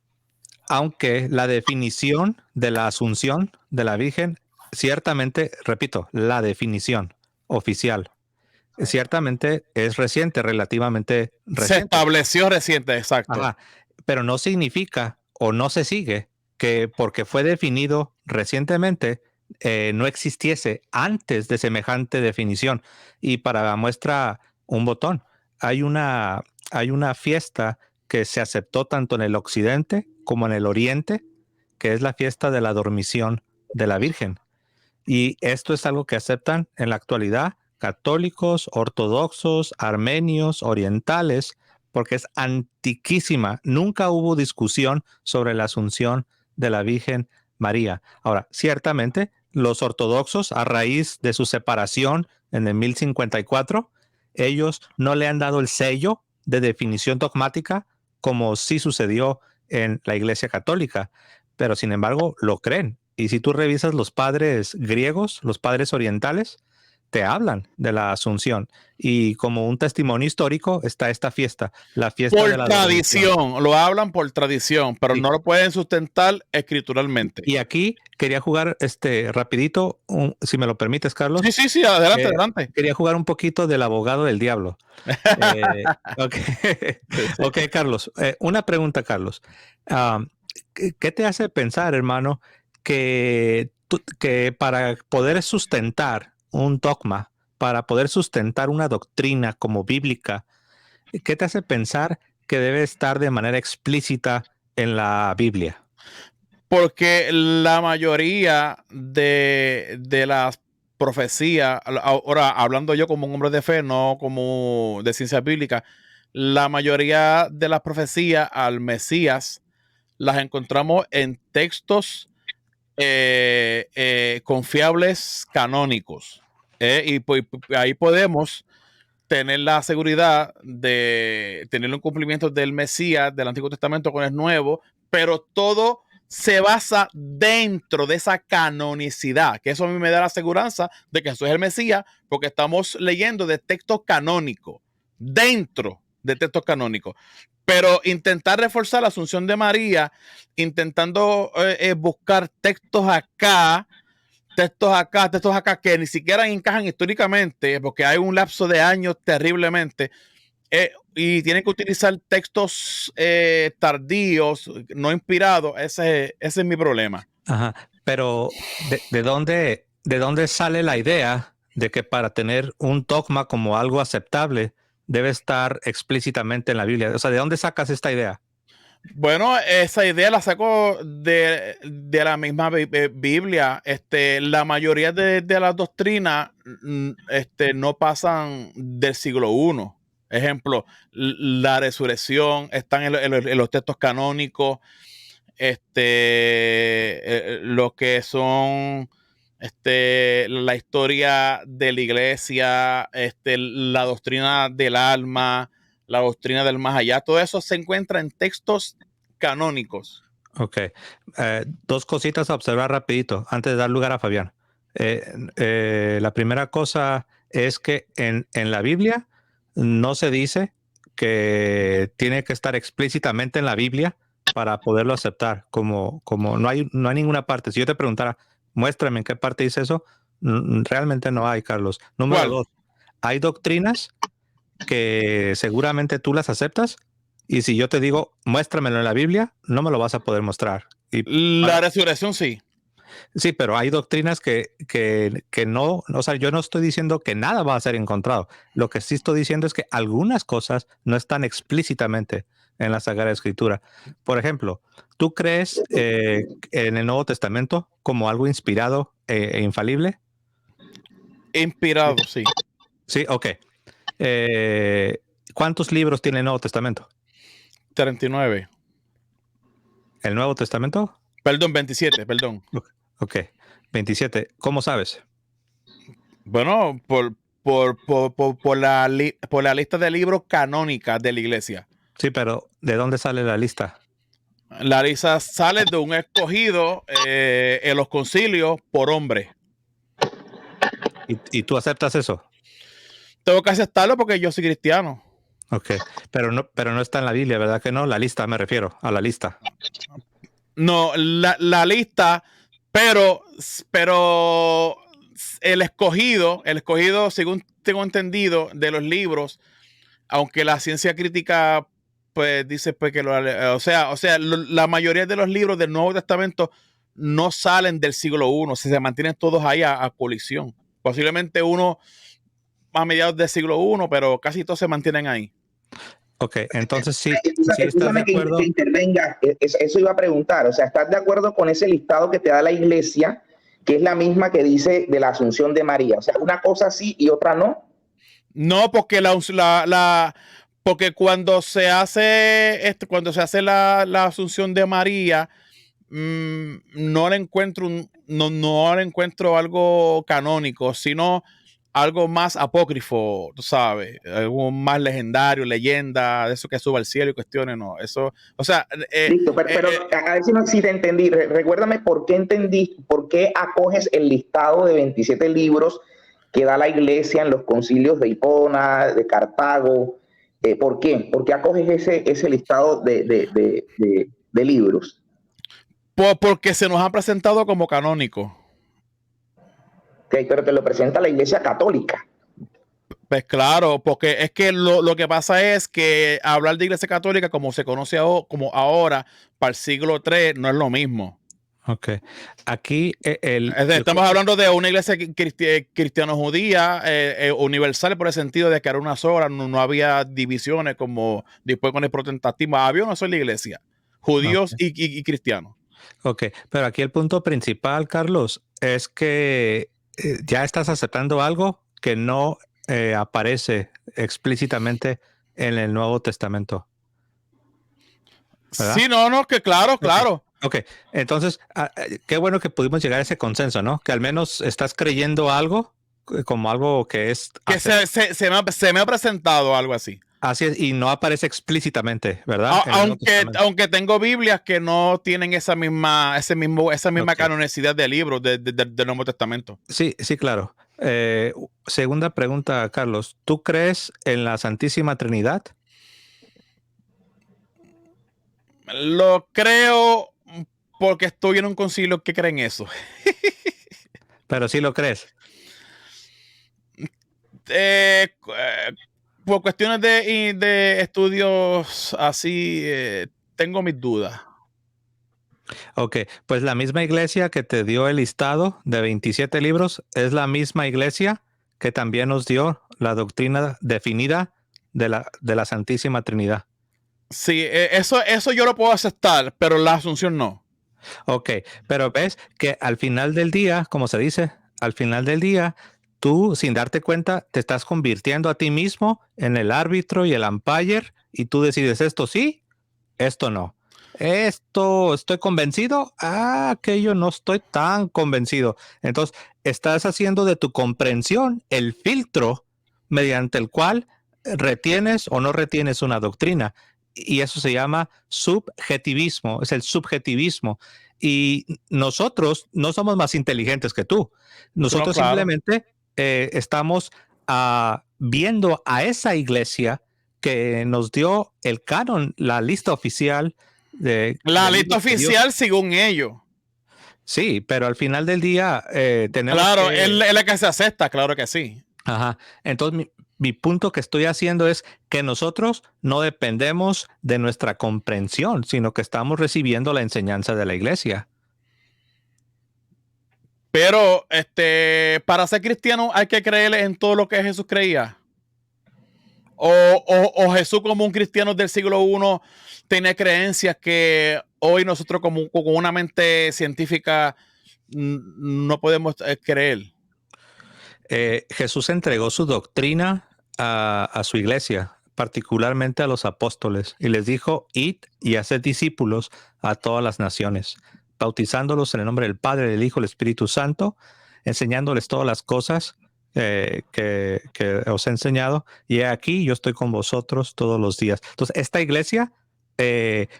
aunque la definición de la asunción de la Virgen, ciertamente, repito, la definición oficial, ciertamente es reciente, relativamente reciente. Se estableció reciente, exacto. Ajá, pero no significa o no se sigue que porque fue definido recientemente no existiese antes de semejante definición. Y para muestra un botón, hay una fiesta que se aceptó tanto en el occidente como en el oriente, que es la fiesta de la dormición de la Virgen. Y esto es algo que aceptan en la actualidad católicos, ortodoxos, armenios, orientales, porque es antiquísima. Nunca hubo discusión sobre la asunción de la Virgen María. Ahora, ciertamente, los ortodoxos, a raíz de su separación en el 1054, ellos no le han dado el sello de definición dogmática como sí sucedió en la Iglesia Católica, pero sin embargo lo creen. Y si tú revisas los padres griegos, los padres orientales, te hablan de la Asunción. Y como un testimonio histórico está esta fiesta, la fiesta por de la tradición, lo hablan por tradición, pero no lo pueden sustentar escrituralmente. Y aquí quería jugar rapidito, si me lo permites, Carlos. Sí, adelante. Quería jugar un poquito del abogado del diablo. Ok, Carlos. Una pregunta, Carlos. ¿Qué te hace pensar, hermano, que para poder sustentar un dogma, para poder sustentar una doctrina como bíblica, qué te hace pensar que debe estar de manera explícita en la Biblia? Porque la mayoría de las profecías, ahora hablando yo como un hombre de fe, no como de ciencia bíblica, la mayoría de las profecías al Mesías las encontramos en textos confiables canónicos. Y pues, ahí podemos tener la seguridad de tener un cumplimiento del Mesías, del Antiguo Testamento con el Nuevo, pero todo se basa dentro de esa canonicidad, que eso a mí me da la aseguranza de que Jesús es el Mesías, porque estamos leyendo de textos canónicos, dentro de textos canónicos. Pero intentar reforzar la asunción de María, intentando buscar textos acá, que ni siquiera encajan históricamente, porque hay un lapso de años terriblemente, y tienen que utilizar textos tardíos, no inspirados. Ese es mi problema. Ajá, pero ¿de dónde sale la idea de que para tener un dogma como algo aceptable debe estar explícitamente en la Biblia? O sea, ¿de dónde sacas esta idea? Bueno, esa idea la saco de la misma Biblia. La mayoría de las doctrinas no pasan del siglo I. Ejemplo, la resurrección están en los textos canónicos. Lo que son la historia de la iglesia, la doctrina del alma, la doctrina del más allá, todo eso se encuentra en textos canónicos. Ok. Dos cositas a observar rapidito antes de dar lugar a Fabián. La primera cosa es que en la Biblia no se dice que tiene que estar explícitamente en la Biblia para poderlo aceptar. Como no hay ninguna parte. Si yo te preguntara, muéstrame en qué parte dice eso, realmente no hay, Carlos. Número ¿Cuál? 2, hay doctrinas que seguramente tú las aceptas, y si yo te digo, muéstramelo en la Biblia, no me lo vas a poder mostrar. La resurrección sí. Sí, pero hay doctrinas que no, o sea, yo no estoy diciendo que nada va a ser encontrado. Lo que sí estoy diciendo es que algunas cosas no están explícitamente en la Sagrada Escritura. Por ejemplo, ¿tú crees en el Nuevo Testamento como algo inspirado e infalible? Inspirado, sí. Sí, ok. ¿Cuántos libros tiene el Nuevo Testamento? 39. ¿El Nuevo Testamento? Perdón, 27, perdón. Ok, 27. ¿Cómo sabes? Bueno, por la lista de libros canónicas de la iglesia. Sí, pero ¿de dónde sale la lista? La lista sale de un escogido en los concilios por hombre. ¿Y tú aceptas eso? Tengo que aceptarlo porque yo soy cristiano. Ok, pero no está en la Biblia, ¿verdad que no? La lista, me refiero a la lista. No, la lista, pero el escogido, según tengo entendido, de los libros, aunque la ciencia crítica pues dice pues que la mayoría de los libros del Nuevo Testamento no salen del siglo I, se mantienen todos ahí a colisión. Posiblemente uno a mediados del siglo I, pero casi todos se mantienen ahí. Ok, entonces sí estás Escúchame de acuerdo. que intervenga. Eso iba a preguntar. O sea, ¿estás de acuerdo con ese listado que te da la iglesia, que es la misma que dice de la Asunción de María? O sea, una cosa sí y otra no. No, porque porque cuando se hace la Asunción de María, no le encuentro algo canónico, sino algo más apócrifo, tú sabes, algo más legendario, leyenda, de eso que sube al cielo y cuestiones, no, eso, o sea, Listo, pero a ver si te entendí. Recuérdame por qué acoges el listado de 27 libros que da la iglesia en los concilios de Hipona, de Cartago. ¿Por qué? ¿Por qué acoges ese listado de libros? porque se nos ha presentado como canónico. Okay, pero te lo presenta la iglesia católica. Pues claro, porque es que lo que pasa es que hablar de iglesia católica como se conoce como ahora, para el siglo III, no es lo mismo. Ok. Aquí estamos hablando de una iglesia cristiano-judía universal, por el sentido de que era una sola, no había divisiones como después con el protestantismo. Había una sola iglesia, judíos y cristianos. Ok, pero aquí el punto principal, Carlos, es que ya estás aceptando algo que no aparece explícitamente en el Nuevo Testamento, ¿verdad? Sí, no, que claro. Ok, entonces, qué bueno que pudimos llegar a ese consenso, ¿no? Que al menos estás creyendo algo como algo que es... Que se me ha presentado algo así. Así es, y no aparece explícitamente, ¿verdad? Aunque tengo Biblias que no tienen esa misma canonicidad de libros del Nuevo Testamento. Sí, claro. Segunda pregunta, Carlos. ¿Tú crees en la Santísima Trinidad? Lo creo porque estoy en un concilio que cree en eso. Pero sí lo crees. Por cuestiones de estudios así, tengo mis dudas. Ok, pues la misma iglesia que te dio el listado de 27 libros es la misma iglesia que también nos dio la doctrina definida de la Santísima Trinidad. Sí, eso yo lo puedo aceptar, pero la asunción no. Ok, pero ves que al final del día, como se dice, al final del día, tú sin darte cuenta te estás convirtiendo a ti mismo en el árbitro y el umpire y tú decides esto sí, esto no. Esto estoy convencido, aquello no estoy tan convencido. Entonces, estás haciendo de tu comprensión el filtro mediante el cual retienes o no retienes una doctrina. Y eso se llama subjetivismo, es el subjetivismo. Y nosotros no somos más inteligentes que tú. Nosotros No, claro. simplemente estamos viendo a esa iglesia que nos dio el canon, la lista oficial La del lista libro de Dios. oficial según ellos. Sí, pero al final del día tenemos Claro, que... es la que se acepta, claro que sí. Ajá. Entonces, mi punto que estoy haciendo es que nosotros no dependemos de nuestra comprensión, sino que estamos recibiendo la enseñanza de la iglesia. Pero para ser cristiano hay que creer en todo lo que Jesús creía. O Jesús como un cristiano del siglo I tenía creencias que hoy nosotros como con una mente científica no podemos creer. Jesús entregó su doctrina a su iglesia, particularmente a los apóstoles, y les dijo, id y haced discípulos a todas las naciones, bautizándolos en el nombre del Padre, del Hijo y del Espíritu Santo, enseñándoles todas las cosas que os he enseñado, y aquí yo estoy con vosotros todos los días. Entonces, esta iglesia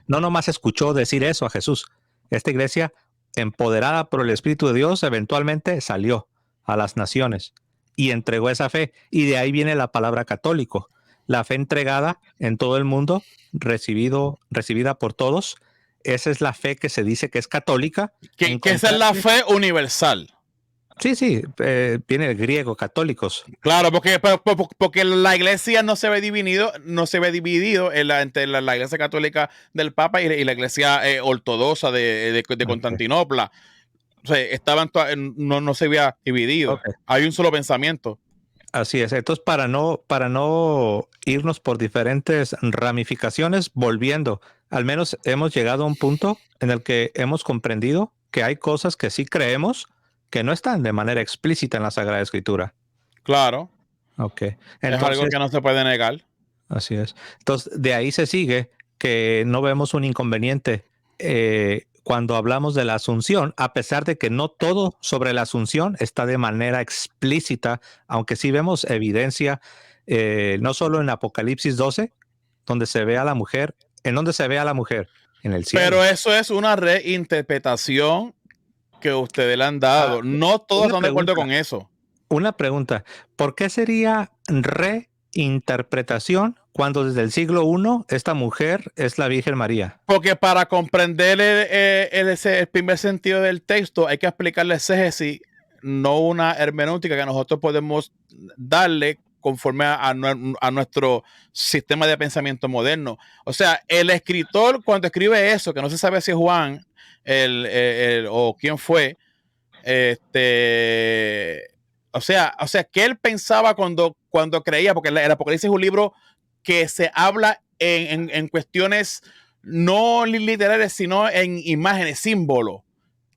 no nomás escuchó decir eso a Jesús, esta iglesia, empoderada por el Espíritu de Dios, eventualmente salió a las naciones y entregó esa fe. Y de ahí viene la palabra católico, la fe entregada en todo el mundo, recibida por todos. Esa es la fe que se dice que es católica. Que esa es la fe universal. Sí, viene el griego, católicos. Claro, porque la iglesia no se ve dividido entre la iglesia católica del Papa y la iglesia ortodoxa de Constantinopla. O sea, no se había dividido. Okay. Hay un solo pensamiento. Así es. Entonces, para no irnos por diferentes ramificaciones, volviendo, al menos hemos llegado a un punto en el que hemos comprendido que hay cosas que sí creemos que no están de manera explícita en la Sagrada Escritura. Claro. Ok. Entonces, es algo que no se puede negar. Así es. Entonces, de ahí se sigue que no vemos un inconveniente cuando hablamos de la asunción, a pesar de que no todo sobre la asunción está de manera explícita, aunque sí vemos evidencia, no solo en Apocalipsis 12, donde se ve a la mujer, ¿en dónde se ve a la mujer? En el cielo. Pero eso es una reinterpretación que ustedes le han dado. No todos están de acuerdo con eso. Una pregunta, ¿por qué sería reinterpretación cuando desde el siglo I esta mujer es la Virgen María? Porque para comprender el primer sentido del texto hay que explicarle exégesis, no una hermenéutica que nosotros podemos darle conforme a nuestro sistema de pensamiento moderno. O sea, el escritor cuando escribe eso, que no se sabe si es Juan o quién fue, o sea, que él pensaba cuando creía, porque el Apocalipsis es un libro que se habla en cuestiones no literales, sino en imágenes, símbolos.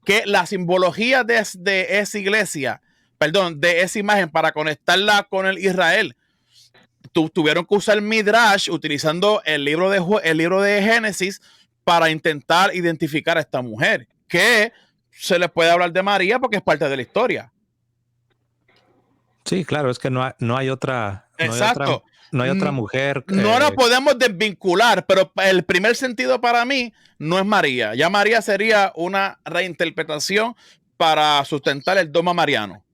Que la simbología de esa iglesia, de esa imagen para conectarla con el Israel, tuvieron que usar Midrash utilizando el libro de Génesis para intentar identificar a esta mujer. Que se le puede hablar de María porque es parte de la historia. Sí, claro, es que no hay otra. Exacto. No hay otra mujer. No la podemos desvincular, pero el primer sentido para mí no es María. Ya María sería una reinterpretación para sustentar el dogma mariano.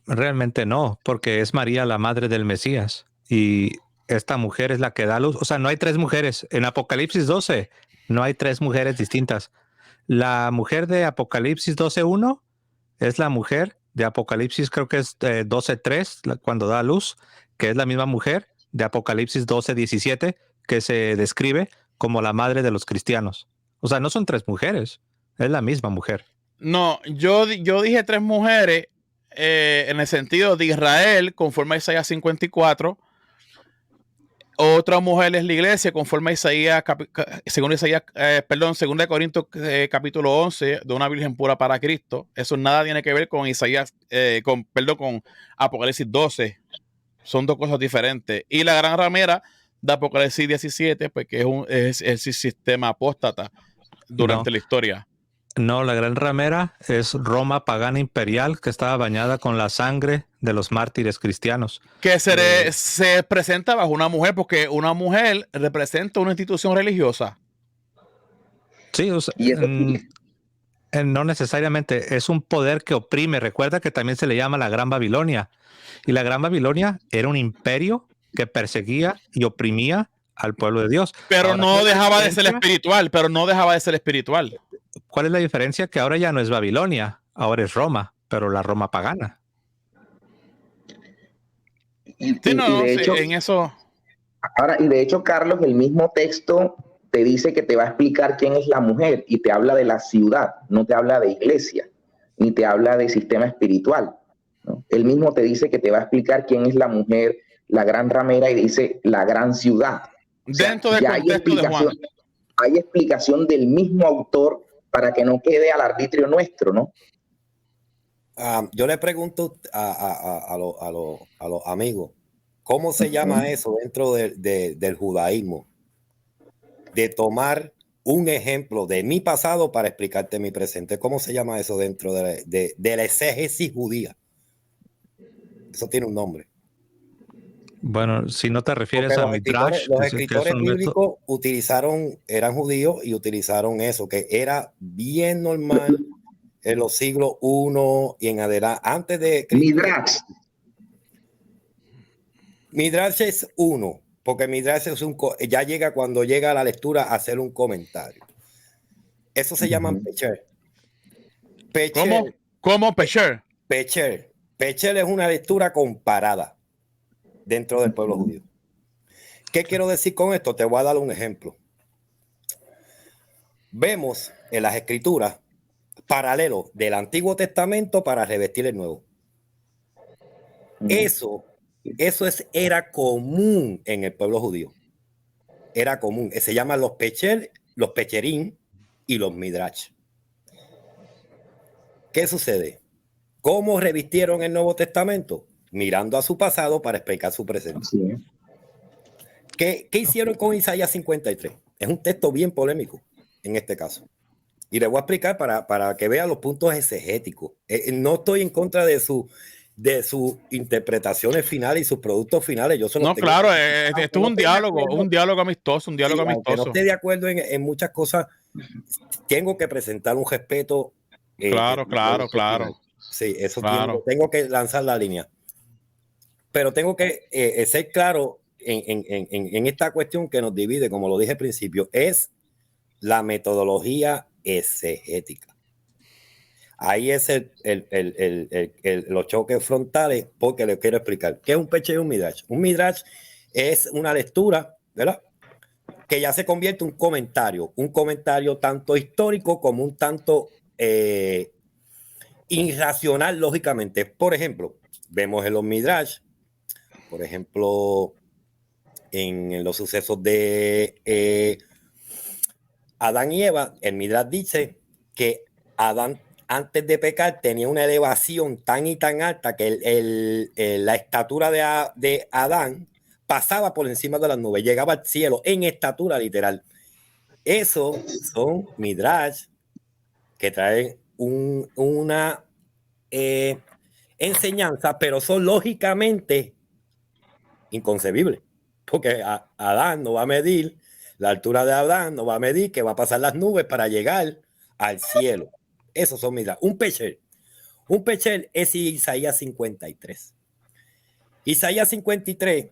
Realmente no, porque es María la madre del Mesías y esta mujer es la que da luz. O sea, no hay tres mujeres. En Apocalipsis 12 no hay tres mujeres distintas. La mujer de Apocalipsis 12:1 es la mujer de Apocalipsis, creo que es 12:3, cuando da luz, que es la misma mujer de Apocalipsis 12:17, que se describe como la madre de los cristianos. O sea, no son tres mujeres, es la misma mujer. No, yo dije tres mujeres en el sentido de Israel, conforme a Isaías 54, otra mujer es la iglesia, conforme a Isaías, según Isaías, perdón, 2 Corintios capítulo 11, de una virgen pura para Cristo. Eso nada tiene que ver con Isaías, con Apocalipsis 12. Son dos cosas diferentes. Y la gran ramera de Apocalipsis 17, pues que es el sistema apóstata durante la historia. No, la gran ramera es Roma pagana imperial que estaba bañada con la sangre de los mártires cristianos. Que se presenta bajo una mujer, porque una mujer representa una institución religiosa. Sí, o sea, no necesariamente, es un poder que oprime. Recuerda que también se le llama la Gran Babilonia. Y la Gran Babilonia era un imperio que perseguía y oprimía al pueblo de Dios. Pero ahora, no dejaba de ser espiritual, ¿Cuál es la diferencia? Que ahora ya no es Babilonia, ahora es Roma, pero la Roma pagana. Y de hecho, en eso. Ahora, y de hecho, Carlos, el mismo texto te dice que te va a explicar quién es la mujer y te habla de la ciudad, no te habla de iglesia, ni te habla de sistema espiritual, ¿no? Él mismo te dice que te va a explicar quién es la mujer, la gran ramera, y dice la gran ciudad. Dentro del contexto de Juan. Hay explicación del mismo autor para que no quede al arbitrio nuestro, ¿no? Yo le pregunto a los amigos, ¿cómo se llama eso dentro del judaísmo? De tomar un ejemplo de mi pasado para explicarte mi presente. ¿Cómo se llama eso dentro de la exégesis judía? Eso tiene un nombre. Bueno, si no te refieres a Midrash, los escritores bíblicos eran judíos y utilizaron eso, que era bien normal en los siglos I y en adelante, antes de Midrash. Midrash es uno, porque Midrash es ya llega cuando llega a la lectura a hacer un comentario. Eso se llaman Pecher. ¿Cómo Pecher? Pecher es una lectura comparada dentro del pueblo judío. ¿Qué quiero decir con esto? Te voy a dar un ejemplo. Vemos en las escrituras paralelos del Antiguo Testamento para revestir el Nuevo. Eso era común en el pueblo judío. Era común. Se llaman los Pecher, los Pecherín y los Midrash. ¿Qué sucede? ¿Cómo revistieron el Nuevo Testamento? Mirando a su pasado para explicar su presente. ¿Qué hicieron con Isaías 53? Es un texto bien polémico en este caso. Y le voy a explicar para que vean los puntos exegéticos. No estoy en contra de sus interpretaciones finales y sus productos finales. Yo solo claro, esto es un diálogo amistoso, Aunque no esté de acuerdo en muchas cosas, tengo que presentar un respeto. Claro. Sí, eso tengo que lanzar la línea. Pero tengo que ser claro en esta cuestión que nos divide, como lo dije al principio, es la metodología exegética. Ahí es los choques frontales, porque les quiero explicar. ¿Qué es un Pecher y un Midrash? Un Midrash es una lectura, ¿verdad?, que ya se convierte en un comentario tanto histórico como un tanto irracional, lógicamente. Por ejemplo, vemos en los Midrash, por ejemplo, en los sucesos de Adán y Eva, el Midrash dice que Adán, antes de pecar, tenía una elevación tan y tan alta que la estatura de Adán pasaba por encima de las nubes, llegaba al cielo en estatura literal. Eso son Midrash que traen una enseñanza, pero son lógicamente inconcebibles, porque Adán no va a medir la altura de Adán, no va a medir que va a pasar las nubes para llegar al cielo. Esos son Midrash. Un Pecher es Isaías 53. Isaías 53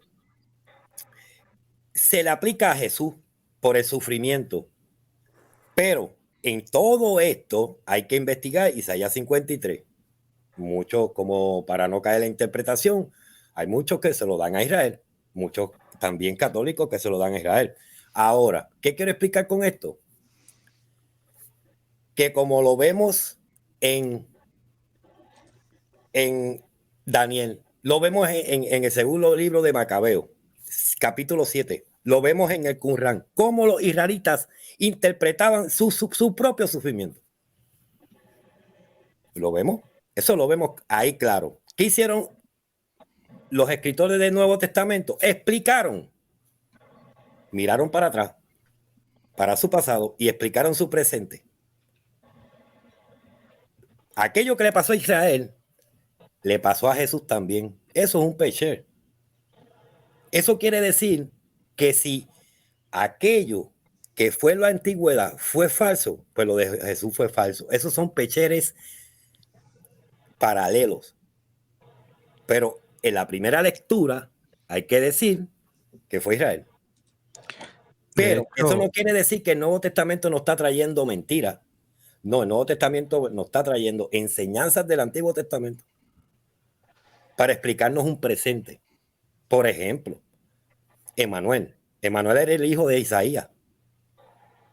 se le aplica a Jesús por el sufrimiento, pero en todo esto hay que investigar Isaías 53. Muchos, como para no caer en la interpretación, hay muchos que se lo dan a Israel, muchos también católicos que se lo dan a Israel. Ahora, ¿qué quiero explicar con esto? Que como lo vemos en Daniel, lo vemos en el segundo libro de Macabeo, capítulo 7. Lo vemos en el Qumran, cómo los israelitas interpretaban su propio sufrimiento. Lo vemos, eso lo vemos ahí claro. ¿Qué hicieron los escritores del Nuevo Testamento? Explicaron, miraron para atrás, para su pasado y explicaron su presente. Aquello que le pasó a Israel, le pasó a Jesús también. Eso es un péché. Eso quiere decir que si aquello que fue la antigüedad fue falso, pues lo de Jesús fue falso. Esos son pecheres paralelos. Pero en la primera lectura hay que decir que fue Israel. Pero eso no quiere decir que el Nuevo Testamento nos está trayendo mentiras. No, el Nuevo Testamento nos está trayendo enseñanzas del Antiguo Testamento para explicarnos un presente. Por ejemplo, Emanuel. Emanuel era el hijo de Isaías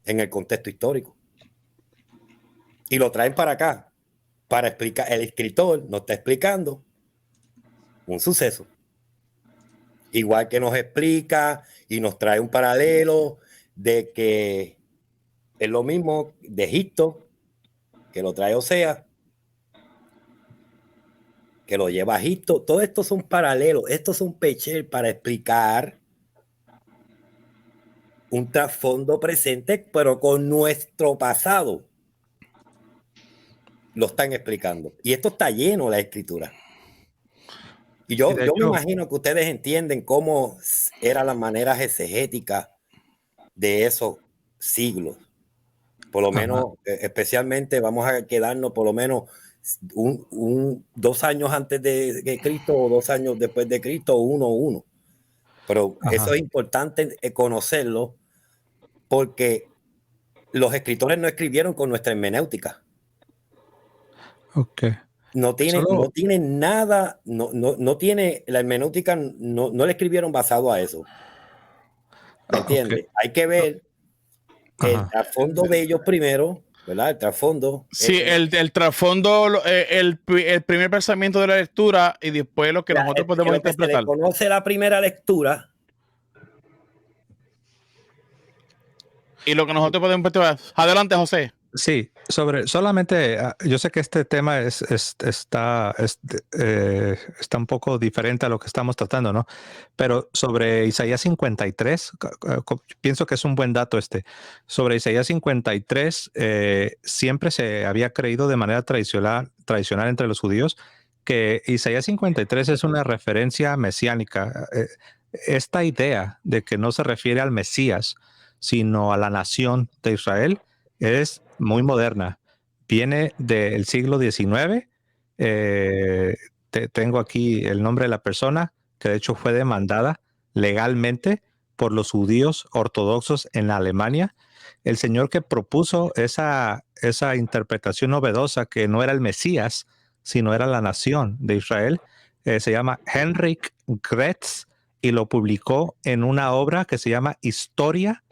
en el contexto histórico. Y lo traen para acá para explicar. El escritor nos está explicando un suceso. Igual que nos explica y nos trae un paralelo de que es lo mismo de Egipto, que lo trae Oseas, que lo lleva a Egipto. Todo esto son paralelos, estos son pecher para explicar un trasfondo presente, pero con nuestro pasado. Lo están explicando. Y esto está lleno de la escritura. Y yo me imagino que ustedes entienden cómo eran las maneras exegéticas de esos siglos. Por lo menos, especialmente, vamos a quedarnos por lo menos 2 años antes de Cristo o 2 años después de Cristo, uno. Pero eso es importante conocerlo porque los escritores no escribieron con nuestra hermenéutica. No tienen nada, no tiene la hermenéutica, no le escribieron basado a eso. ¿Me entiendes? Hay que ver el trasfondo de ellos primero, ¿verdad? El trasfondo. Sí, el trasfondo, el primer pensamiento de la lectura y después lo que nosotros podemos interpretar. Se conoce la primera lectura. Y lo que nosotros podemos interpretar. Adelante, José. Sí, solamente, yo sé que este tema está un poco diferente a lo que estamos tratando, ¿no? Pero sobre Isaías 53, pienso que es un buen dato este. Sobre Isaías 53, siempre se había creído de manera tradicional entre los judíos que Isaías 53 es una referencia mesiánica. Esta idea de que no se refiere al Mesías, sino a la nación de Israel, es muy moderna. Viene del siglo XIX. Tengo aquí el nombre de la persona que de hecho fue demandada legalmente por los judíos ortodoxos en Alemania. El señor que propuso esa interpretación novedosa que no era el Mesías, sino era la nación de Israel, se llama Heinrich Graetz y lo publicó en una obra que se llama Historia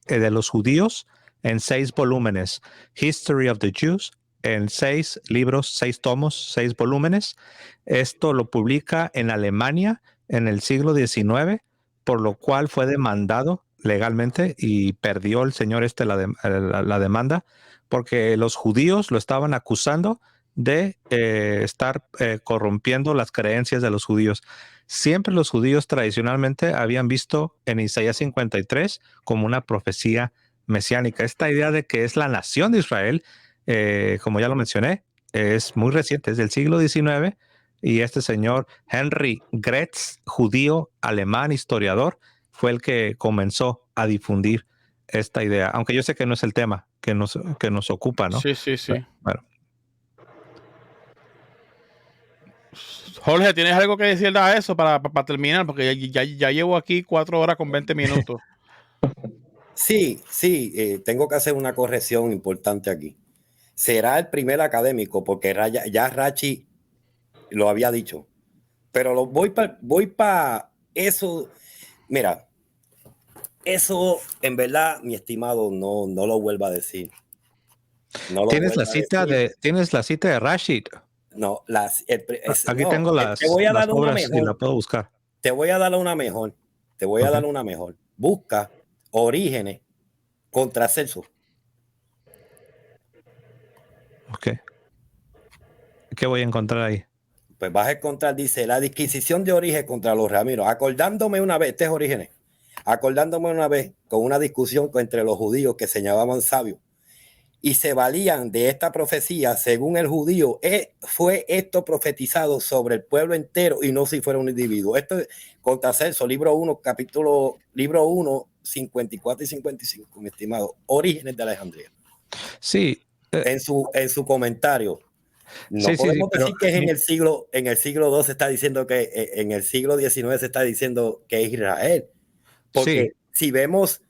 de los Judíos, en 6 volúmenes, History of the Jews, en 6 libros, 6 tomos, 6 volúmenes. Esto lo publica en Alemania en el siglo XIX, por lo cual fue demandado legalmente y perdió el señor la demanda, porque los judíos lo estaban acusando de estar corrompiendo las creencias de los judíos. Siempre los judíos tradicionalmente habían visto en Isaías 53 como una profecía mesiánica. Esta idea de que es la nación de Israel, como ya lo mencioné, es muy reciente, es del siglo XIX, y este señor Henry Graetz, judío alemán, historiador, fue el que comenzó a difundir esta idea, aunque yo sé que no es el tema que nos ocupa, ¿no? Sí. Bueno. Jorge, ¿tienes algo que decir a eso para terminar? Porque ya llevo aquí 4 horas con 20 minutos. Sí, tengo que hacer una corrección importante aquí. Será el primer académico, porque ya Rachi lo había dicho. Pero voy para eso. Mira, eso en verdad, mi estimado, no lo vuelva a decir. ¿Tienes la cita de Rashi? No, aquí tengo las te voy a dar obras una mejor. y la puedo buscar. Te voy a dar una mejor. Te voy a dar una mejor. Busca Orígenes contra Celso. Ok. ¿Qué voy a encontrar ahí? Pues vas a encontrar, dice, la disquisición de Orígenes contra los Ramiros. Acordándome una vez, este es Orígenes, acordándome una vez con una discusión entre los judíos que se llamaban sabios y se valían de esta profecía, según el judío, fue esto profetizado sobre el pueblo entero y no si fuera un individuo. Esto es contra Celso, libro 1, 54 y 55, mi estimado. Orígenes de Alejandría. Sí. En su comentario. No sí, podemos sí, decir que es en el siglo II se está diciendo que en el siglo XIX se está diciendo que es Israel. Porque si vemos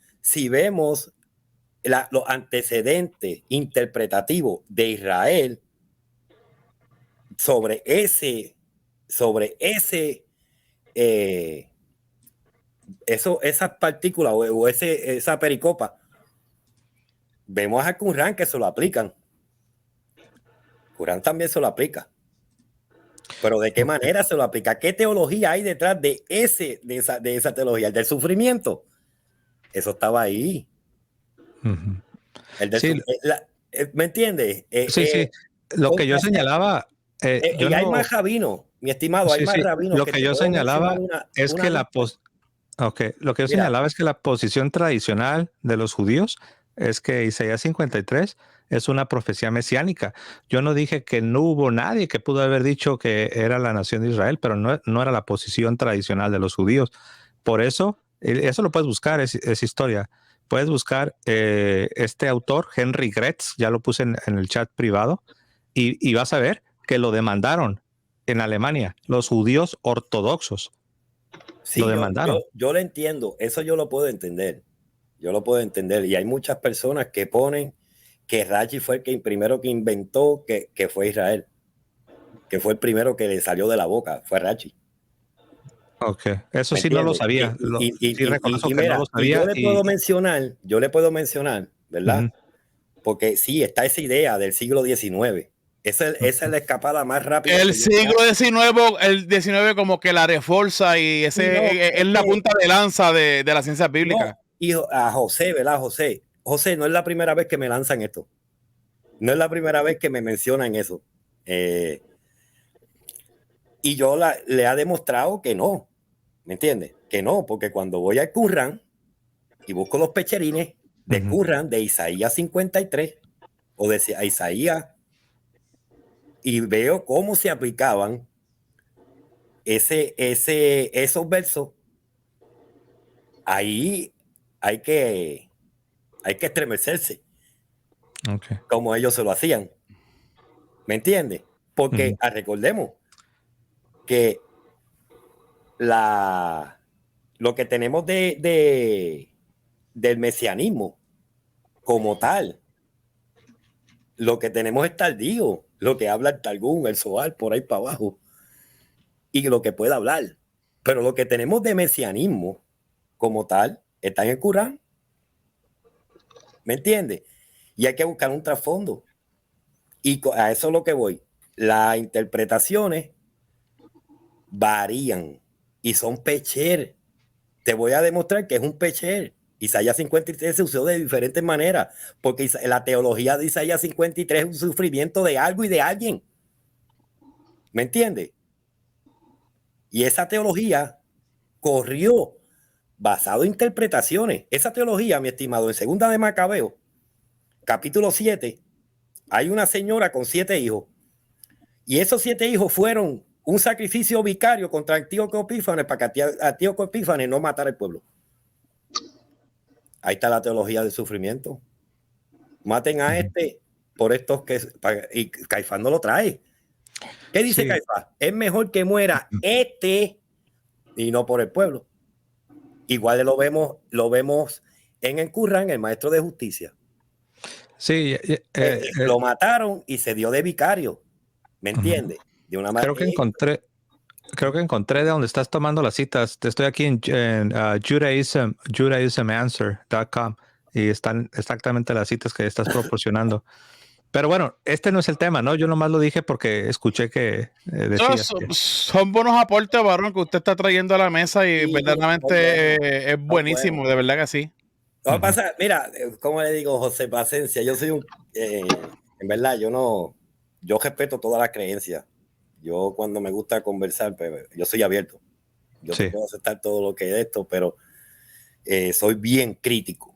los antecedentes interpretativos de Israel sobre esas partículas o esa pericopa, vemos a Qumran que se lo aplican. Qumran también se lo aplica. Pero ¿de qué manera se lo aplica? ¿Qué teología hay detrás de esa teología? El del sufrimiento. Eso estaba ahí. Uh-huh. ¿Me entiendes? Sí. Lo que yo señalaba... y hay más rabinos, mi estimado, hay más rabinos. Lo que yo señalaba es que lo que yo señalaba es que la posición tradicional de los judíos es que Isaías 53 es una profecía mesiánica. Yo no dije que no hubo nadie que pudo haber dicho que era la nación de Israel, pero no era la posición tradicional de los judíos. Por eso lo puedes buscar, es historia. Puedes buscar este autor, Henry Gretz, ya lo puse en el chat privado, y vas a ver que lo demandaron en Alemania, los judíos ortodoxos. Sí, lo demandaron. Yo lo entiendo, eso yo lo puedo entender. Y hay muchas personas que ponen que Rashi fue el primero que inventó que fue Israel, que fue el primero que le salió de la boca, fue Rashi. Ok, eso sí no lo sabía. Sí reconozco que no lo sabía. Yo le puedo mencionar, ¿verdad? Uh-huh. Porque sí, está esa idea del siglo XIX. Esa es la escapada más rápida. El siglo XIX como que la refuerza y es la punta de lanza de la ciencia bíblica. No, y a José, ¿verdad? José, no es la primera vez que me lanzan esto. No es la primera vez que me mencionan eso. Y yo le ha demostrado que no. ¿Me entiendes? Que no, porque cuando voy al Qumran y busco los pecherines de Qumran, de Isaías 53 o de Isaías, y veo cómo se aplicaban esos versos, ahí hay que estremecerse. Okay. Como ellos se lo hacían. ¿Me entiendes? Porque recordemos que lo que tenemos del mesianismo como tal, lo que tenemos es tardío, lo que habla el Targum, el Zohar, por ahí para abajo, y lo que pueda hablar. Pero lo que tenemos de mesianismo como tal está en el Corán. ¿Me entiendes? Y hay que buscar un trasfondo. Y a eso es lo que voy. Las interpretaciones varían y son pecher. Te voy a demostrar que es un pecher. Isaías 53 se usó de diferentes maneras, porque la teología de Isaías 53 es un sufrimiento de algo y de alguien. ¿Me entiendes? Y esa teología corrió basado en interpretaciones. Esa teología, mi estimado, en Segunda de Macabeo, capítulo 7, hay una señora con 7 hijos. Y esos 7 hijos fueron un sacrificio vicario contra Antíoco Epífanes para que Antíoco Epífanes no matara al pueblo. Ahí está la teología del sufrimiento. Maten a por estos y Caifás no lo trae. ¿Qué dice Caifás? Es mejor que muera y no por el pueblo. Igual lo vemos en el Qumran, el maestro de justicia. Sí, lo mataron y se dio de vicario. ¿Me entiendes? De una manera. Creo que encontré de donde estás tomando las citas. Estoy aquí en judaismanswer.com y están exactamente las citas que estás proporcionando. Pero bueno, este no es el tema, ¿no? Yo nomás lo dije porque escuché que decías que... Son buenos aportes, varón, que usted está trayendo a la mesa y Sí, verdaderamente son buenos, es son buenísimo, buenos. de verdad que sí. Lo que pasa, mira, como le digo, José Pacencia, yo soy en verdad, yo respeto todas las creencias. Yo cuando me gusta conversar, pues, yo soy abierto. Yo Sí. te puedo aceptar todo lo que es esto, pero soy bien crítico.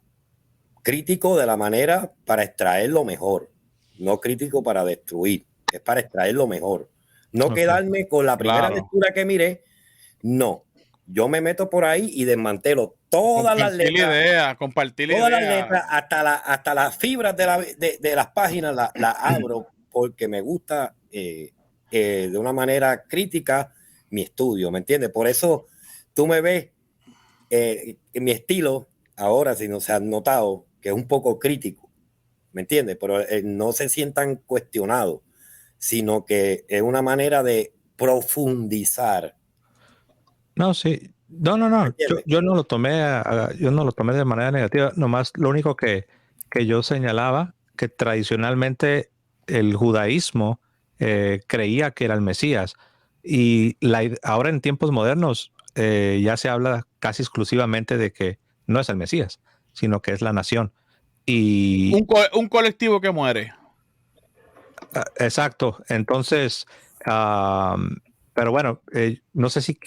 Crítico de la manera para extraer lo mejor, no crítico para destruir, es para extraer lo mejor. No Ok. quedarme con la primera Claro. lectura que miré, no. Yo me meto por ahí y desmantelo todas las Compartir la todas las idea. letras, hasta las fibras de las páginas la abro porque me gusta de una manera crítica mi estudio, ¿me entiendes? Por eso tú me ves en mi estilo ahora, si no se han notado, que es un poco crítico, ¿me entiendes? Pero no se sientan cuestionados, sino que es una manera de profundizar. No, sí. No. Yo no lo tomé, yo no lo tomé de manera negativa. Nomás lo único que yo señalaba que tradicionalmente el judaísmo creía que era el Mesías y ahora en tiempos modernos ya se habla casi exclusivamente de que no es el Mesías, sino que es la nación. Y Un colectivo que muere. exacto. Entonces, pero bueno, no sé si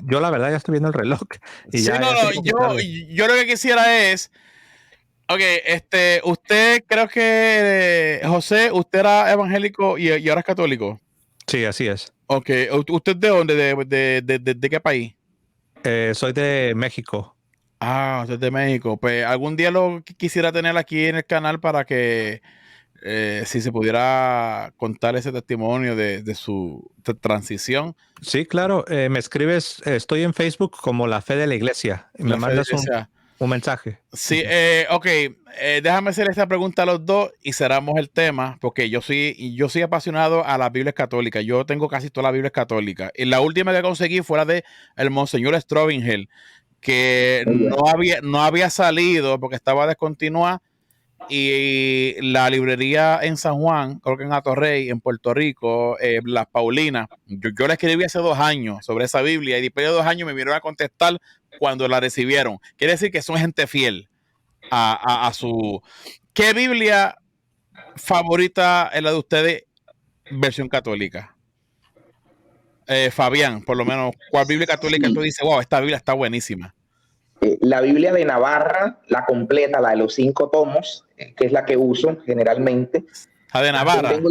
yo la verdad ya estoy viendo el reloj y Sí, ya no, es un poco tarde. yo lo que quisiera es, ok, usted creo que, José, usted era evangélico y ahora es católico. Sí, así es. Ok, ¿usted de dónde? ¿De qué país? Soy de México. Ah, usted es de México. Pues algún día lo quisiera tener aquí en el canal para que si se pudiera contar ese testimonio de su transición. Sí, claro. Me escribes, estoy en Facebook como La Fe de la Iglesia y me La fe de mandas iglesia. un mensaje. Sí, ok. Déjame hacer esta pregunta a los dos y cerramos el tema, porque yo soy apasionado a las Biblias católicas. Yo tengo casi todas las Biblias católicas. Y la última que conseguí fue la de el Monseñor Strobingel, que no había salido porque estaba descontinuada. Y la librería en San Juan, creo que en Atorrey, en Puerto Rico, Las Paulinas, yo la escribí hace 2 años sobre esa Biblia y después de 2 años me vinieron a contestar cuando la recibieron. Quiere decir que son gente fiel a su... ¿Qué Biblia favorita es la de ustedes, versión católica? Fabián, por lo menos, ¿cuál Biblia católica Sí. tú dices, wow, esta Biblia está buenísima? La Biblia de Navarra, la completa, la de los 5 tomos, que es la que uso generalmente. La de También Navarra. tengo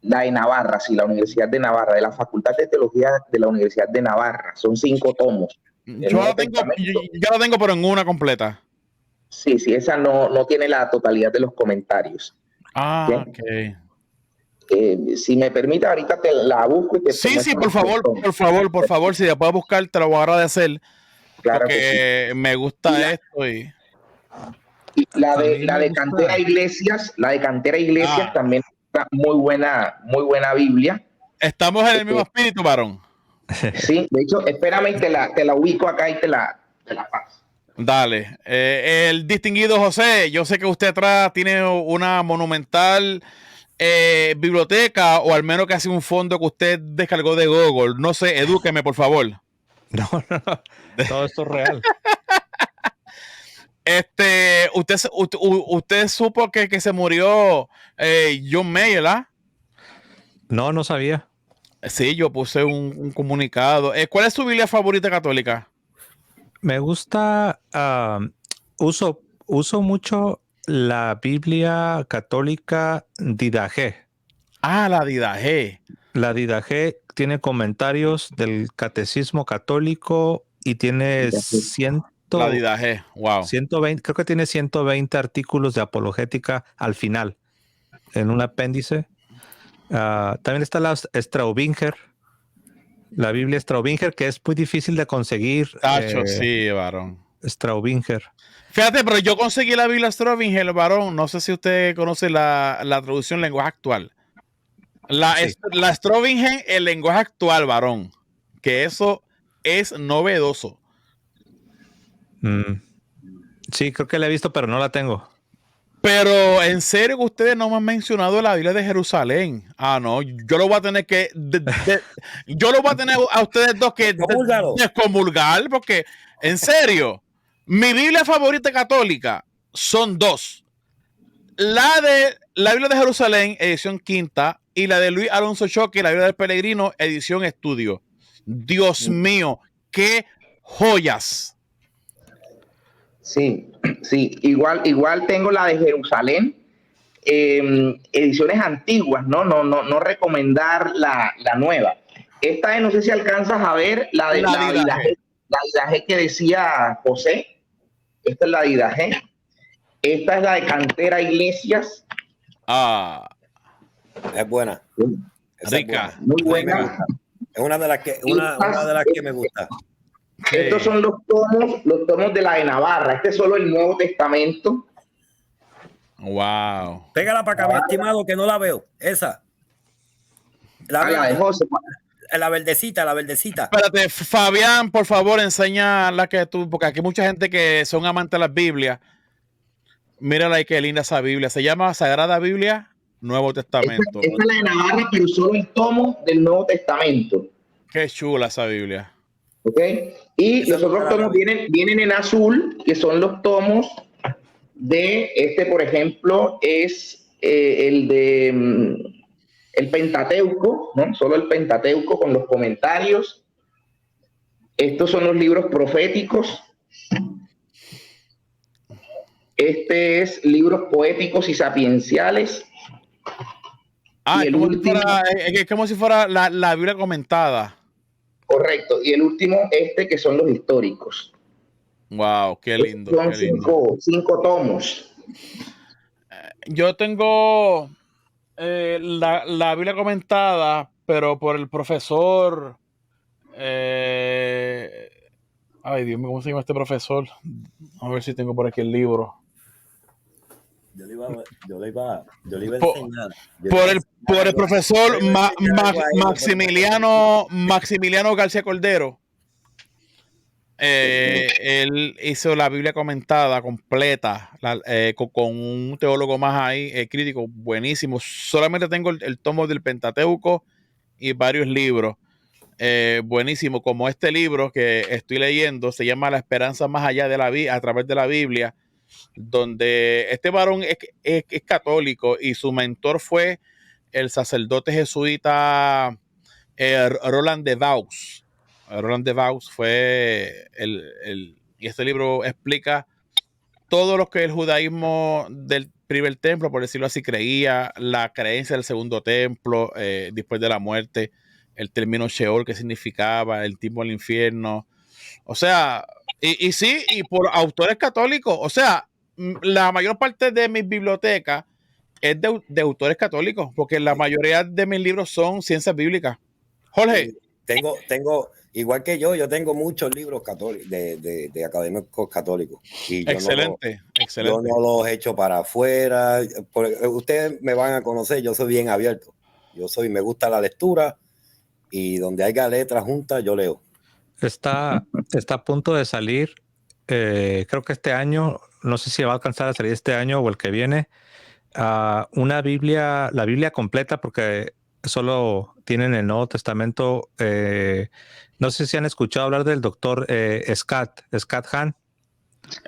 la de Navarra, sí, la Universidad de Navarra, de la Facultad de Teología de la Universidad de Navarra. Son 5 tomos. Yo la tengo, pero en una completa. Sí, esa no tiene la totalidad de los comentarios. Ah, ¿Okay? ok. Si me permite, ahorita te la busco y te Sí, por favor, si la puedes buscar, te lo voy a agradecer. Claro Porque que sí. me gusta esto y Y la A mí de me gusta. Cantera Iglesias, también está muy buena Biblia. Estamos en el mismo espíritu, varón. Sí, de hecho, espérame y te la ubico acá y te la paso. Dale. El distinguido José, yo sé que usted atrás tiene una monumental biblioteca, o al menos que hace un fondo que usted descargó de Google. No sé, edúqueme, por favor. No. Todo esto es real. Usted supo que se murió John Mayer, ¿ah? No sabía. Sí, yo puse un comunicado. ¿Cuál es su Biblia favorita católica? Me gusta, uso mucho la Biblia católica Didache. Ah, la Didache. La Didache tiene comentarios del Catecismo Católico y tiene La Didache, wow. 120, creo que tiene 120 artículos de apologética al final, en un apéndice. También está la Straubinger, la Biblia Straubinger, que es muy difícil de conseguir. Tacho, sí, varón. Straubinger. Fíjate, pero yo conseguí la Biblia Straubinger, varón. No sé si usted conoce la traducción lenguaje actual. La Straubinger, el lenguaje actual, varón. Que eso es novedoso. Sí, creo que la he visto, pero no la tengo. Pero en serio que ustedes no me han mencionado la Biblia de Jerusalén. Ah, no, yo lo voy a tener que yo lo voy a tener a ustedes dos que descomulgar, porque en serio, mi Biblia favorita católica son dos. La Biblia de Jerusalén, edición quinta, y la de Luis Alonso Choque, la Biblia del Peregrino, edición estudio. Dios mío, qué joyas. Sí, sí, igual tengo la de Jerusalén, ediciones antiguas, no recomendar la nueva. Esta es, no sé si alcanzas a ver, la de la Didaje que decía José. Esta es la Didaje. Esta es la de Cantera Iglesias. Ah, es buena. Esa rica. Es buena. Muy buena. Es una de las que, una de las que me gusta. Estos son los tomos de la de Navarra. Este es solo el Nuevo Testamento. Wow. Pégala para acá, mi estimado, que no la veo. Esa. La de José. La verdecita. Espérate, Fabián, por favor, enseña la que tú, porque aquí hay mucha gente que son amantes de las Biblias. Mírala ahí, qué linda esa Biblia. Se llama Sagrada Biblia, Nuevo Testamento. Esta es la de Navarra, pero solo el tomo del Nuevo Testamento. Qué chula esa Biblia. ¿Ok? Y los otros tomos vienen en azul, que son los tomos de este, por ejemplo, es el de el Pentateuco, ¿no? Solo el Pentateuco con los comentarios. Estos son los libros proféticos. Este es libros poéticos y sapienciales. Ah, es como si fuera la Biblia comentada. Correcto. Y el último, que son los históricos. Wow, qué lindo. Son cinco tomos. Yo tengo la Biblia comentada, pero por el profesor. Ay, Dios mío, ¿cómo se llama este profesor? A ver si tengo por aquí el libro. Yo le iba a enseñar. Por el profesor Maximiliano García Cordero. Él hizo la Biblia comentada completa con un teólogo más ahí, crítico, buenísimo. Solamente tengo el tomo del Pentateuco y varios libros. Buenísimo, como este libro que estoy leyendo, se llama La esperanza más allá de la vida, a través de la Biblia, donde este varón es católico y su mentor fue el sacerdote jesuita Roland de Vaux. Roland de Vaux fue y este libro explica todo lo que el judaísmo del primer templo, por decirlo así, creía, la creencia del segundo templo después de la muerte, el término Sheol, que significaba, el tipo del infierno. O sea, y sí, y por autores católicos. O sea, la mayor parte de mis bibliotecas es de autores católicos, porque la mayoría de mis libros son ciencias bíblicas. Jorge. Tengo, igual que yo tengo muchos libros católicos de académicos católicos. Y yo excelente. Yo no los he hecho para afuera. Ustedes me van a conocer, yo soy bien abierto. Me gusta la lectura y donde haya letras juntas, yo leo. Está a punto de salir, creo que este año, no sé si va a alcanzar a salir este año o el que viene, la Biblia completa, porque solo tienen el Nuevo Testamento. No sé si han escuchado hablar del doctor Scott Hahn.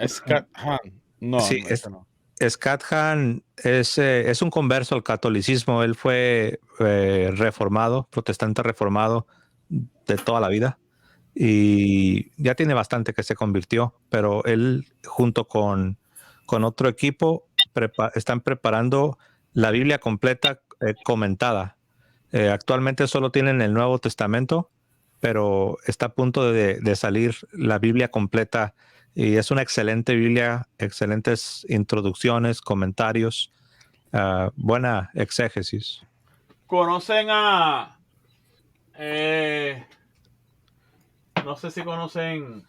Scott Hahn. No, sí, no. Scott Hahn es un converso al catolicismo. Él fue reformado, protestante reformado de toda la vida. Y ya tiene bastante que se convirtió, pero él junto con otro equipo están preparando la Biblia completa comentada. Actualmente solo tienen el Nuevo Testamento, pero está a punto de salir la Biblia completa y es una excelente Biblia, excelentes introducciones, comentarios, buena exégesis. ¿Conocen a... no sé si conocen...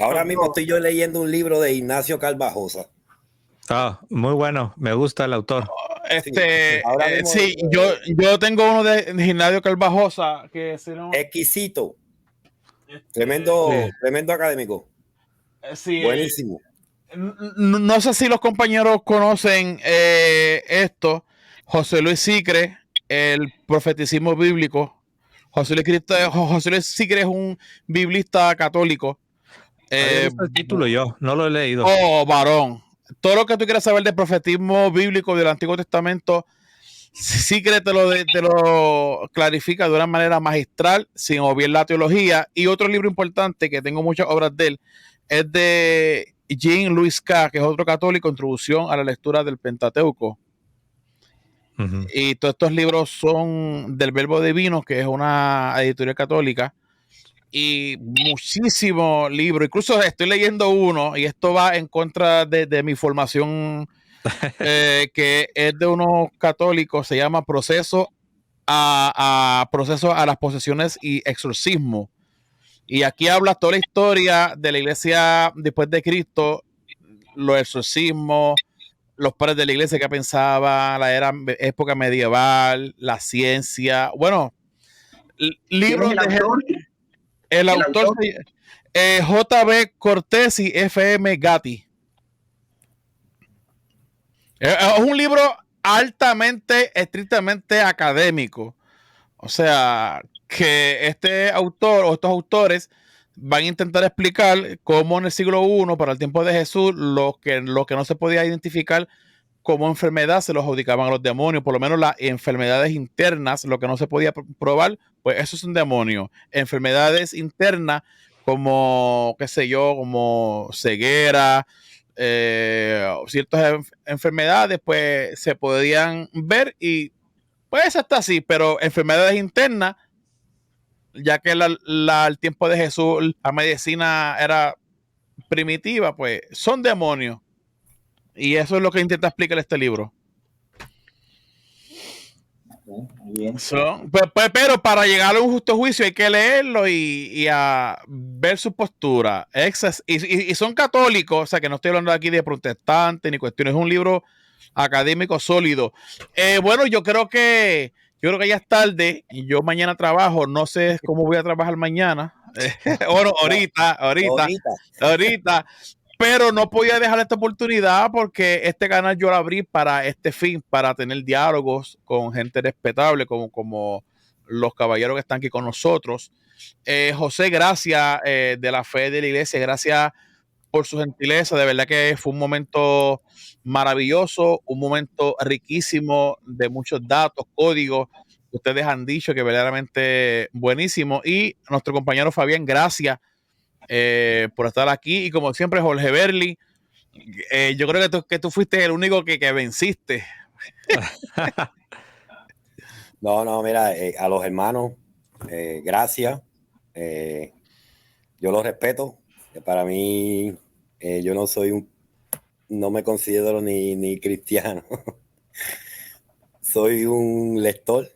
Ahora mismo estoy yo leyendo un libro de Ignacio Calvajosa. Muy bueno, me gusta el autor. Sí, yo tengo uno de Ignacio Calvajosa que es exquisito. Tremendo académico. Sí, buenísimo. No sé si los compañeros conocen esto. José Luis Sicre, el profeticismo bíblico. José Luis Sicre es un biblista católico. Había visto el título yo, no lo he leído. Oh, varón. Todo lo que tú quieras saber del profetismo bíblico del Antiguo Testamento, Sicre te lo clarifica de una manera magistral, sin obviar la teología. Y otro libro importante, que tengo muchas obras de él, es de Jean-Louis K., que es otro católico, Introducción a la lectura del Pentateuco. Ujú. Y todos estos libros son del Verbo Divino, que es una editorial católica. Y muchísimos libros. Incluso estoy leyendo uno, y esto va en contra de mi formación, que es de unos católicos, se llama Proceso a las posesiones y exorcismo. Y aquí habla toda la historia de la iglesia después de Cristo, los exorcismos, los padres de la iglesia que pensaban, época medieval, la ciencia. Bueno, ¿Quién libros es el de autor? el ¿El autor autor? J.B. Cortés y F.M. Gatti. Es un libro altamente, estrictamente académico. O sea, que este autor o estos autores van a intentar explicar cómo en el siglo I, para el tiempo de Jesús, lo que no se podía identificar como enfermedad se lo adjudicaban a los demonios. Por lo menos las enfermedades internas, lo que no se podía probar, pues eso es un demonio. Enfermedades internas como, qué sé yo, como ceguera, ciertas enfermedades, pues se podían ver y pues hasta así, pero enfermedades internas, ya que el tiempo de Jesús, la medicina era primitiva, pues son demonios. Y eso es lo que intenta explicar este libro. Muy bien. Pero para llegar a un justo juicio hay que leerlo y a ver su postura. Y son católicos, o sea que no estoy hablando aquí de protestantes ni cuestiones, es un libro académico sólido. Bueno, yo creo que ya es tarde y yo mañana trabajo, no sé cómo voy a trabajar mañana. Bueno, ahorita. Pero no podía dejar esta oportunidad porque este canal yo lo abrí para este fin, para tener diálogos con gente respetable como los caballeros que están aquí con nosotros. José, gracias de la fe de la iglesia, gracias por su gentileza. De verdad que fue un momento maravilloso, un momento riquísimo de muchos datos, códigos que ustedes han dicho que verdaderamente buenísimo. Y nuestro compañero Fabián, gracias por estar aquí. Y como siempre, Jorge Berli, yo creo que tú fuiste el único que venciste. No, mira, a los hermanos, gracias. Yo los respeto. Para mí, yo no me considero ni cristiano. Soy un lector,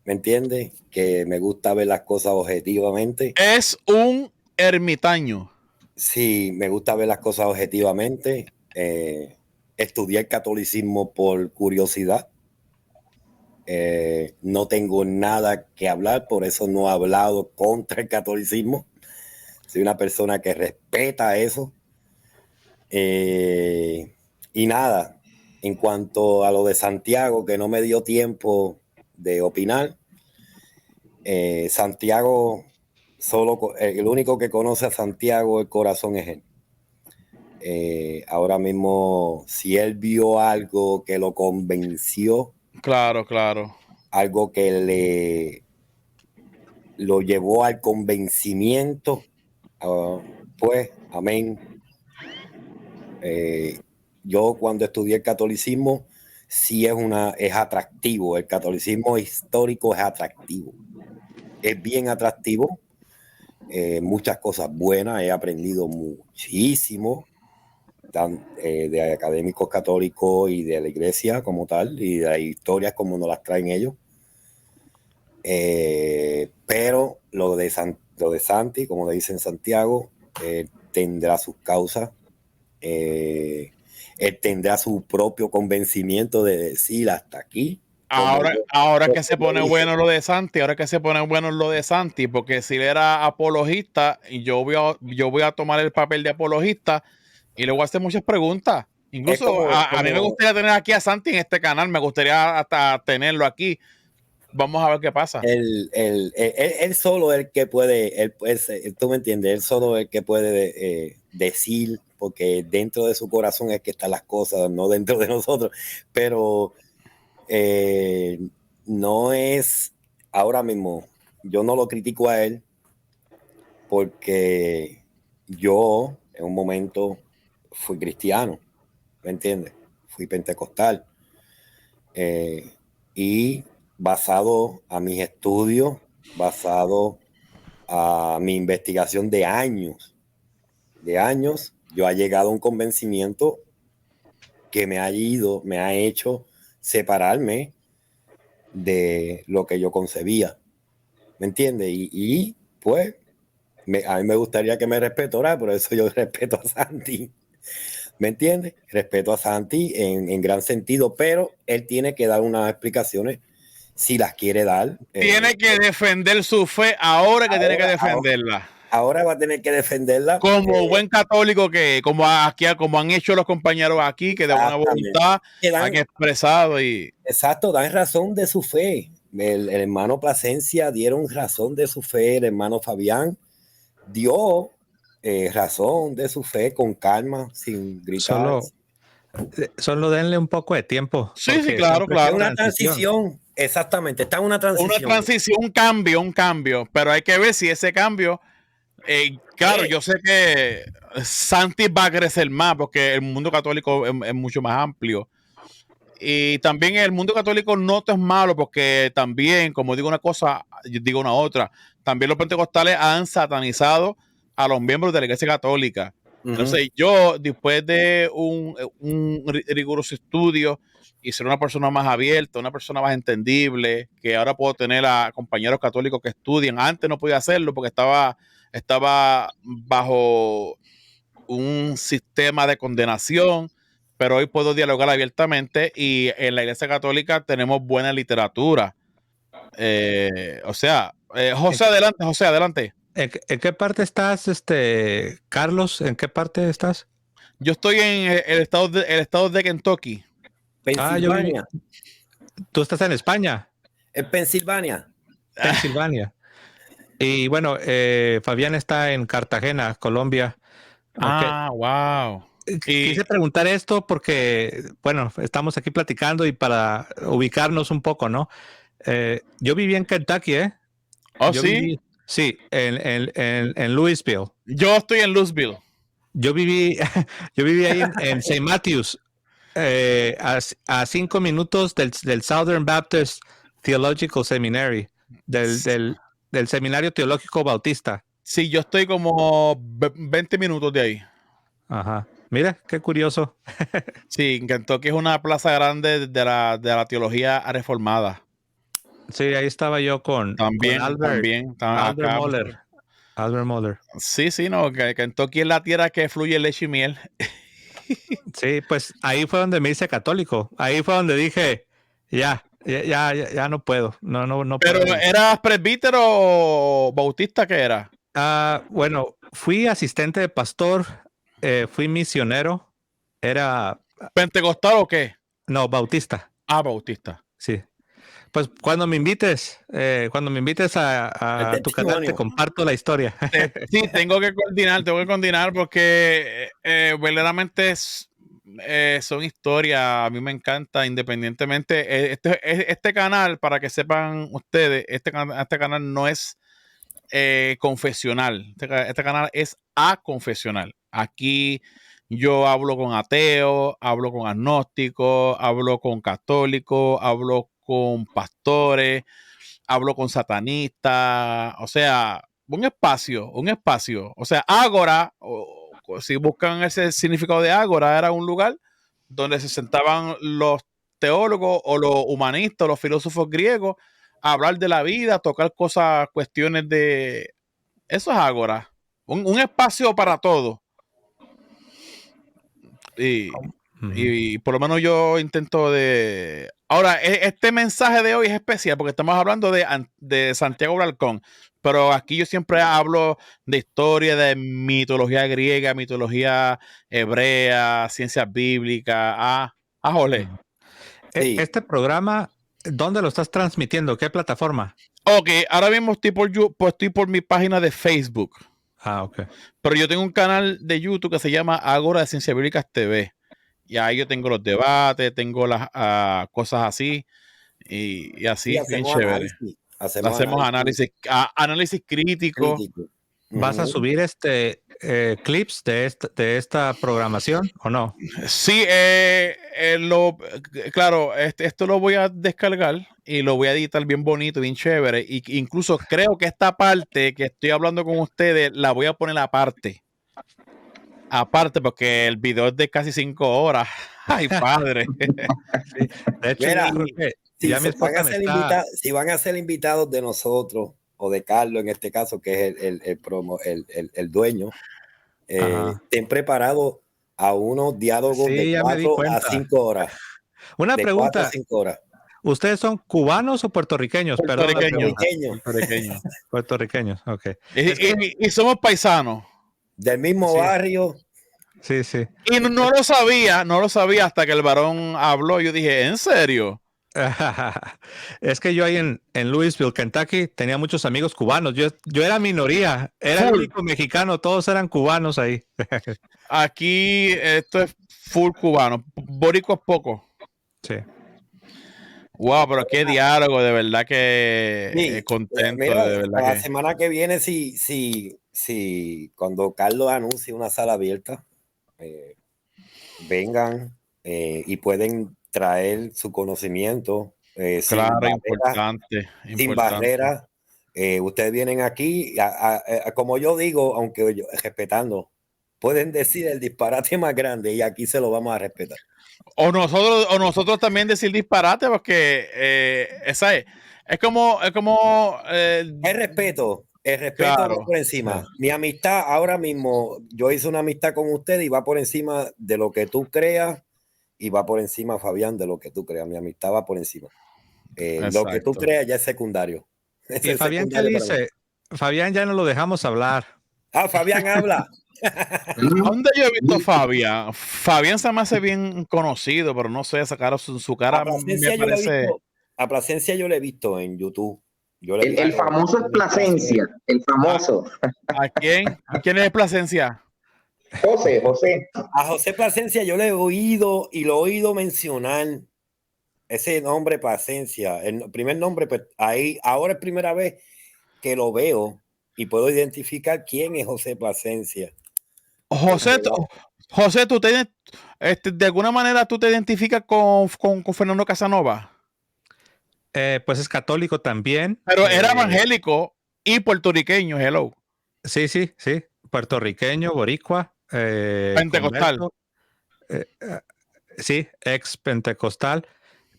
¿me entiendes? Que me gusta ver las cosas objetivamente. Es un ermitaño. Sí, me gusta ver las cosas objetivamente. Estudié el catolicismo por curiosidad. No tengo nada que hablar, por eso no he hablado contra el catolicismo. Soy una persona que respeta eso. Y nada, en cuanto a lo de Santiago, que no me dio tiempo de opinar, Santiago, el único que conoce a Santiago el corazón es él. Ahora mismo, si él vio algo que lo convenció, Claro. algo que lo llevó al convencimiento, pues, amén. Yo cuando estudié el catolicismo, sí es atractivo. El catolicismo histórico es atractivo. Es bien atractivo. Muchas cosas buenas. He aprendido muchísimo de académicos católicos y de la iglesia como tal, y de las historias como nos las traen ellos. Pero lo de Santi, como le dicen Santiago, tendrá sus causas. Él tendrá su propio convencimiento de decir hasta aquí. Ahora que se pone bueno lo de Santi, porque si él era apologista y yo voy a tomar el papel de apologista y le voy a hacer muchas preguntas. Incluso a mí me gustaría tener aquí a Santi en este canal, me gustaría hasta tenerlo aquí. Vamos a ver qué pasa. Él solo es el que puede, tú me entiendes, él solo es el que puede decir, porque dentro de su corazón es que están las cosas, no dentro de nosotros. Pero no es ahora mismo, yo no lo critico a él, porque yo en un momento fui cristiano, ¿me entiendes? Fui pentecostal. Y basado a mis estudios, basado a mi investigación de años, yo he llegado a un convencimiento que me ha hecho separarme de lo que yo concebía, ¿me entiendes? Y pues a mí me gustaría que me respetara, por eso yo respeto a Santi, ¿me entiendes? Respeto a Santi en gran sentido, pero él tiene que dar unas explicaciones si las quiere dar. Tiene que defender su fe ahora que tiene que defenderla. Ahora va a tener que defenderla. Como buen católico que, como han hecho los compañeros aquí, que de buena voluntad han expresado. Exacto, dan razón de su fe. El hermano Plasencia dieron razón de su fe, el hermano Fabián dio razón de su fe con calma, sin gritar. Solo denle un poco de tiempo. Sí, claro. Es una transición. Exactamente, está en una transición. Una transición, un cambio, pero hay que ver si ese cambio, claro, yo sé que Santi va a crecer más porque el mundo católico es mucho más amplio. Y también el mundo católico no es malo porque también, como digo una cosa, yo digo una otra. También los pentecostales han satanizado a los miembros de la Iglesia Católica. Entonces yo, después de un riguroso estudio y ser una persona más abierta, una persona más entendible, que ahora puedo tener a compañeros católicos que estudian. Antes no podía hacerlo porque estaba bajo un sistema de condenación, pero hoy puedo dialogar abiertamente y en la Iglesia Católica tenemos buena literatura. José, adelante. ¿En qué parte estás, Carlos? ¿En qué parte estás? Yo estoy en el estado de Kentucky. Pensilvania. ¿Tú estás en España? En Pensilvania. Pensilvania. Y bueno, Fabián está en Cartagena, Colombia. Wow. Quise preguntar esto porque, bueno, estamos aquí platicando y para ubicarnos un poco, ¿no? Yo viví en Kentucky, ¿eh? ¿Oh, sí? Sí, en Louisville. Yo estoy en Louisville. Yo viví ahí en St. Matthews, a 5 minutos del Southern Baptist Theological Seminary, del Seminario Teológico Bautista. Sí, yo estoy como 20 minutos de ahí. Ajá. Mira, qué curioso. Sí, Kentucky es una plaza grande de la teología reformada. Sí, ahí estaba yo con Albert Moller. Albert Moller. Sí, no, que Kentucky es la tierra que fluye leche y miel. Sí, pues ahí fue donde me hice católico. Ahí fue donde dije, ya no puedo. No ¿Pero puedo. eras presbítero o bautista? ¿Qué era? Bueno, fui asistente de pastor, fui misionero. Era... ¿Pentecostal o qué? No, bautista. Bautista. Sí. Pues cuando me invites a tu canal, te comparto la historia. Sí, tengo que coordinar porque verdaderamente son historias. A mí me encanta, independientemente. Este canal, para que sepan ustedes, este canal no es confesional. Este canal es aconfesional. Aquí yo hablo con ateos, hablo con agnósticos, hablo con católicos, hablo con pastores, hablo con satanistas, o sea, un espacio, o sea, ágora, si buscan ese significado de ágora, era un lugar donde se sentaban los teólogos o los humanistas, los filósofos griegos, a hablar de la vida, tocar cuestiones de... Eso es ágora, un espacio para todo. Y por lo menos yo intento de... Ahora, este mensaje de hoy es especial porque estamos hablando de Santiago Alarcón, pero aquí yo siempre hablo de historia, de mitología griega, mitología hebrea, ciencias bíblicas. Jole. Sí. Este programa, ¿dónde lo estás transmitiendo? ¿Qué plataforma? Ok, ahora mismo estoy por mi página de Facebook. Ok. Pero yo tengo un canal de YouTube que se llama Ágora de Ciencias Bíblicas TV. Y ahí yo tengo los debates, tengo las cosas así. Y así, Sí, bien hacemos chévere. análisis. Hacemos análisis crítico. crítico. ¿Vas a subir clips de esta programación o no? Sí, claro, esto lo voy a descargar y lo voy a editar bien bonito, bien chévere. Y incluso creo que esta parte que estoy hablando con ustedes la voy a poner aparte. Aparte, porque el video es de casi 5 horas. Ay, padre. Sí. De hecho, Mira, yo creo que si ya mi esposa me está... si van a ser invitados de nosotros o de Carlos en este caso, que es el dueño, Ajá. estén preparados a unos diálogos de Sí, ya me di 4 a cuenta. 5 horas. Una De 4 a pregunta, 5 horas. ¿ustedes son cubanos o puertorriqueños? Perdón la Puertorriqueño. pregunta. Puertorriqueños. Puertorriqueños, ok. Y somos paisanos. Del mismo Sí. barrio. Sí, sí. Y no lo sabía hasta que el varón habló. Yo dije, ¿en serio? Es que yo ahí en Louisville, Kentucky, tenía muchos amigos cubanos. Yo era minoría, era el Full. único mexicano, todos eran cubanos ahí. Aquí esto es full cubano. Boricua es poco. Sí. Wow, pero qué diálogo, de verdad que Sí, contento, mira, de verdad la que. semana que viene, cuando Carlos anuncie una sala abierta, vengan y pueden traer su conocimiento Claro, sin importante. barreras. Ustedes vienen aquí, como yo digo, respetando, pueden decir el disparate más grande y aquí se lo vamos a respetar. O nosotros también decir disparate, porque esa es como El respeto claro, va por encima. Sí. Mi amistad ahora mismo, yo hice una amistad con usted y va por encima de lo que tú creas y va por encima, Fabián, de lo que tú creas. Mi amistad va por encima. Lo que tú exacto. creas ya es secundario. Eso ¿Y es Fabián qué secundario para mí. dice? Fabián ya no lo dejamos hablar. Fabián habla. ¿Dónde yo he visto a Fabián? Fabián se me hace bien conocido, pero no sé, su cara A me Plasencia yo lo he parece. visto. A Plasencia yo lo he visto en YouTube. Yo lo he El visto famoso es en Plasencia, el famoso. ¿A quién? ¿Quién es Plasencia? José. A José Plasencia yo le he oído y lo he oído mencionar ese nombre Plasencia. El primer nombre, pues ahí, ahora es primera vez que lo veo y puedo identificar quién es José Plasencia. José, tú de alguna manera tú te identificas con Fernando Casanova. Pues es católico también. Pero era evangélico y puertorriqueño, hello. Sí, sí, sí. Puertorriqueño, boricua, Pentecostal. converso, sí, ex pentecostal.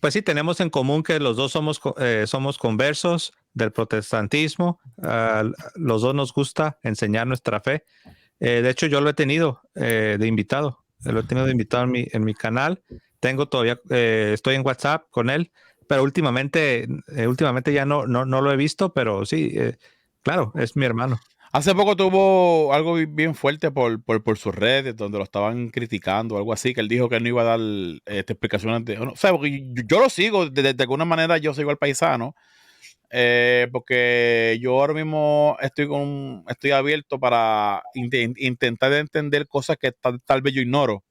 Pues sí, tenemos en común que los dos somos conversos del protestantismo. Los dos nos gusta enseñar nuestra fe. De hecho, yo lo he tenido de invitado. Lo he tenido de invitado en mi canal. Tengo todavía, estoy en WhatsApp con él, pero últimamente ya no lo he visto, pero sí, claro, es mi hermano. Hace poco tuvo algo bien fuerte por sus redes, donde lo estaban criticando, algo así, que él dijo que no iba a dar explicaciones. O sea, porque yo lo sigo, de alguna manera yo sigo al paisano, porque yo ahora mismo estoy abierto para intentar entender cosas que tal vez yo ignoro.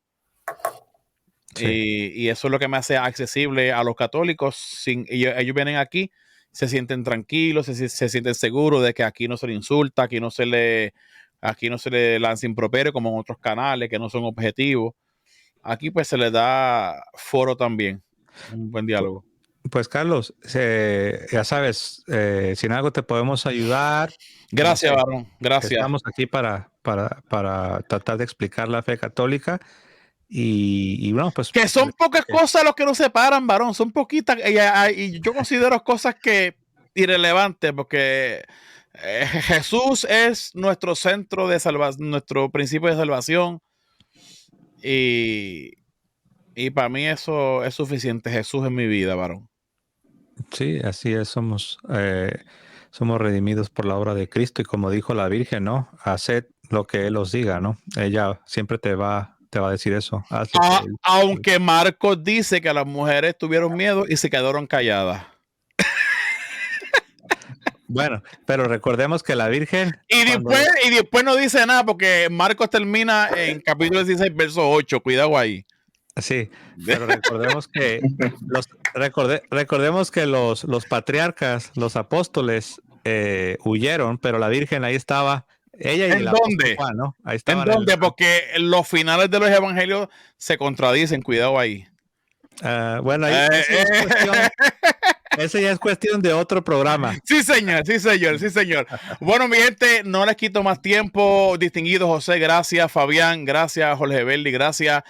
Sí. Y eso es lo que me hace accesible a los católicos. Ellos vienen aquí, se sienten tranquilos, se sienten seguros de que aquí no se le insulta, aquí no se le lanza improperio como en otros canales que no son objetivos. Aquí pues se le da foro también. Un buen diálogo. Pues Carlos, ya sabes, si en algo te podemos ayudar. Gracias, No sé, varón. Gracias. estamos aquí para tratar de explicar la fe católica y bueno, pues. Que son pocas cosas los que nos separan, varón. Son poquitas. Y yo considero cosas que irrelevantes porque Jesús es nuestro centro de salvación, nuestro principio de salvación. Y para mí eso es suficiente. Jesús es mi vida, varón. Sí, así es, somos. somos redimidos por la obra de Cristo y como dijo la Virgen, ¿no? Haced lo que Él os diga, ¿no? Ella siempre te va a decir eso. Haz lo que Él- Aunque Marcos dice que las mujeres tuvieron miedo y se quedaron calladas. Bueno, pero recordemos que la Virgen... Y después no dice nada porque Marcos termina en capítulo 16, verso 8. Cuidado ahí. Sí, pero recordemos que recordemos que los patriarcas, los apóstoles huyeron, pero la Virgen ahí estaba, ella y ¿En el apóstol dónde? Juan, ¿no? Ahí ¿En estaban. dónde? Porque los finales de los evangelios se contradicen. Cuidado ahí. Bueno, ahí, esa ya es cuestión de otro programa. Sí, señor, sí, señor, sí, señor. Bueno, mi gente, no les quito más tiempo. Distinguido José, gracias. Fabián, gracias. Jorge Berli, gracias.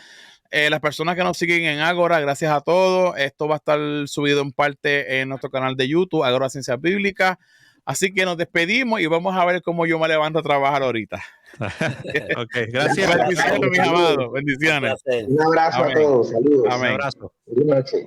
Las personas que nos siguen en Ágora, gracias a todos. Esto va a estar subido en parte en nuestro canal de YouTube, Ágora Ciencias Bíblicas. Así que nos despedimos y vamos a ver cómo yo me levanto a trabajar ahorita. Ok, gracias. Bendiciones, mis amados. Bendiciones. Un abrazo a todos. Saludos. Amén. Un abrazo. Buenas noches.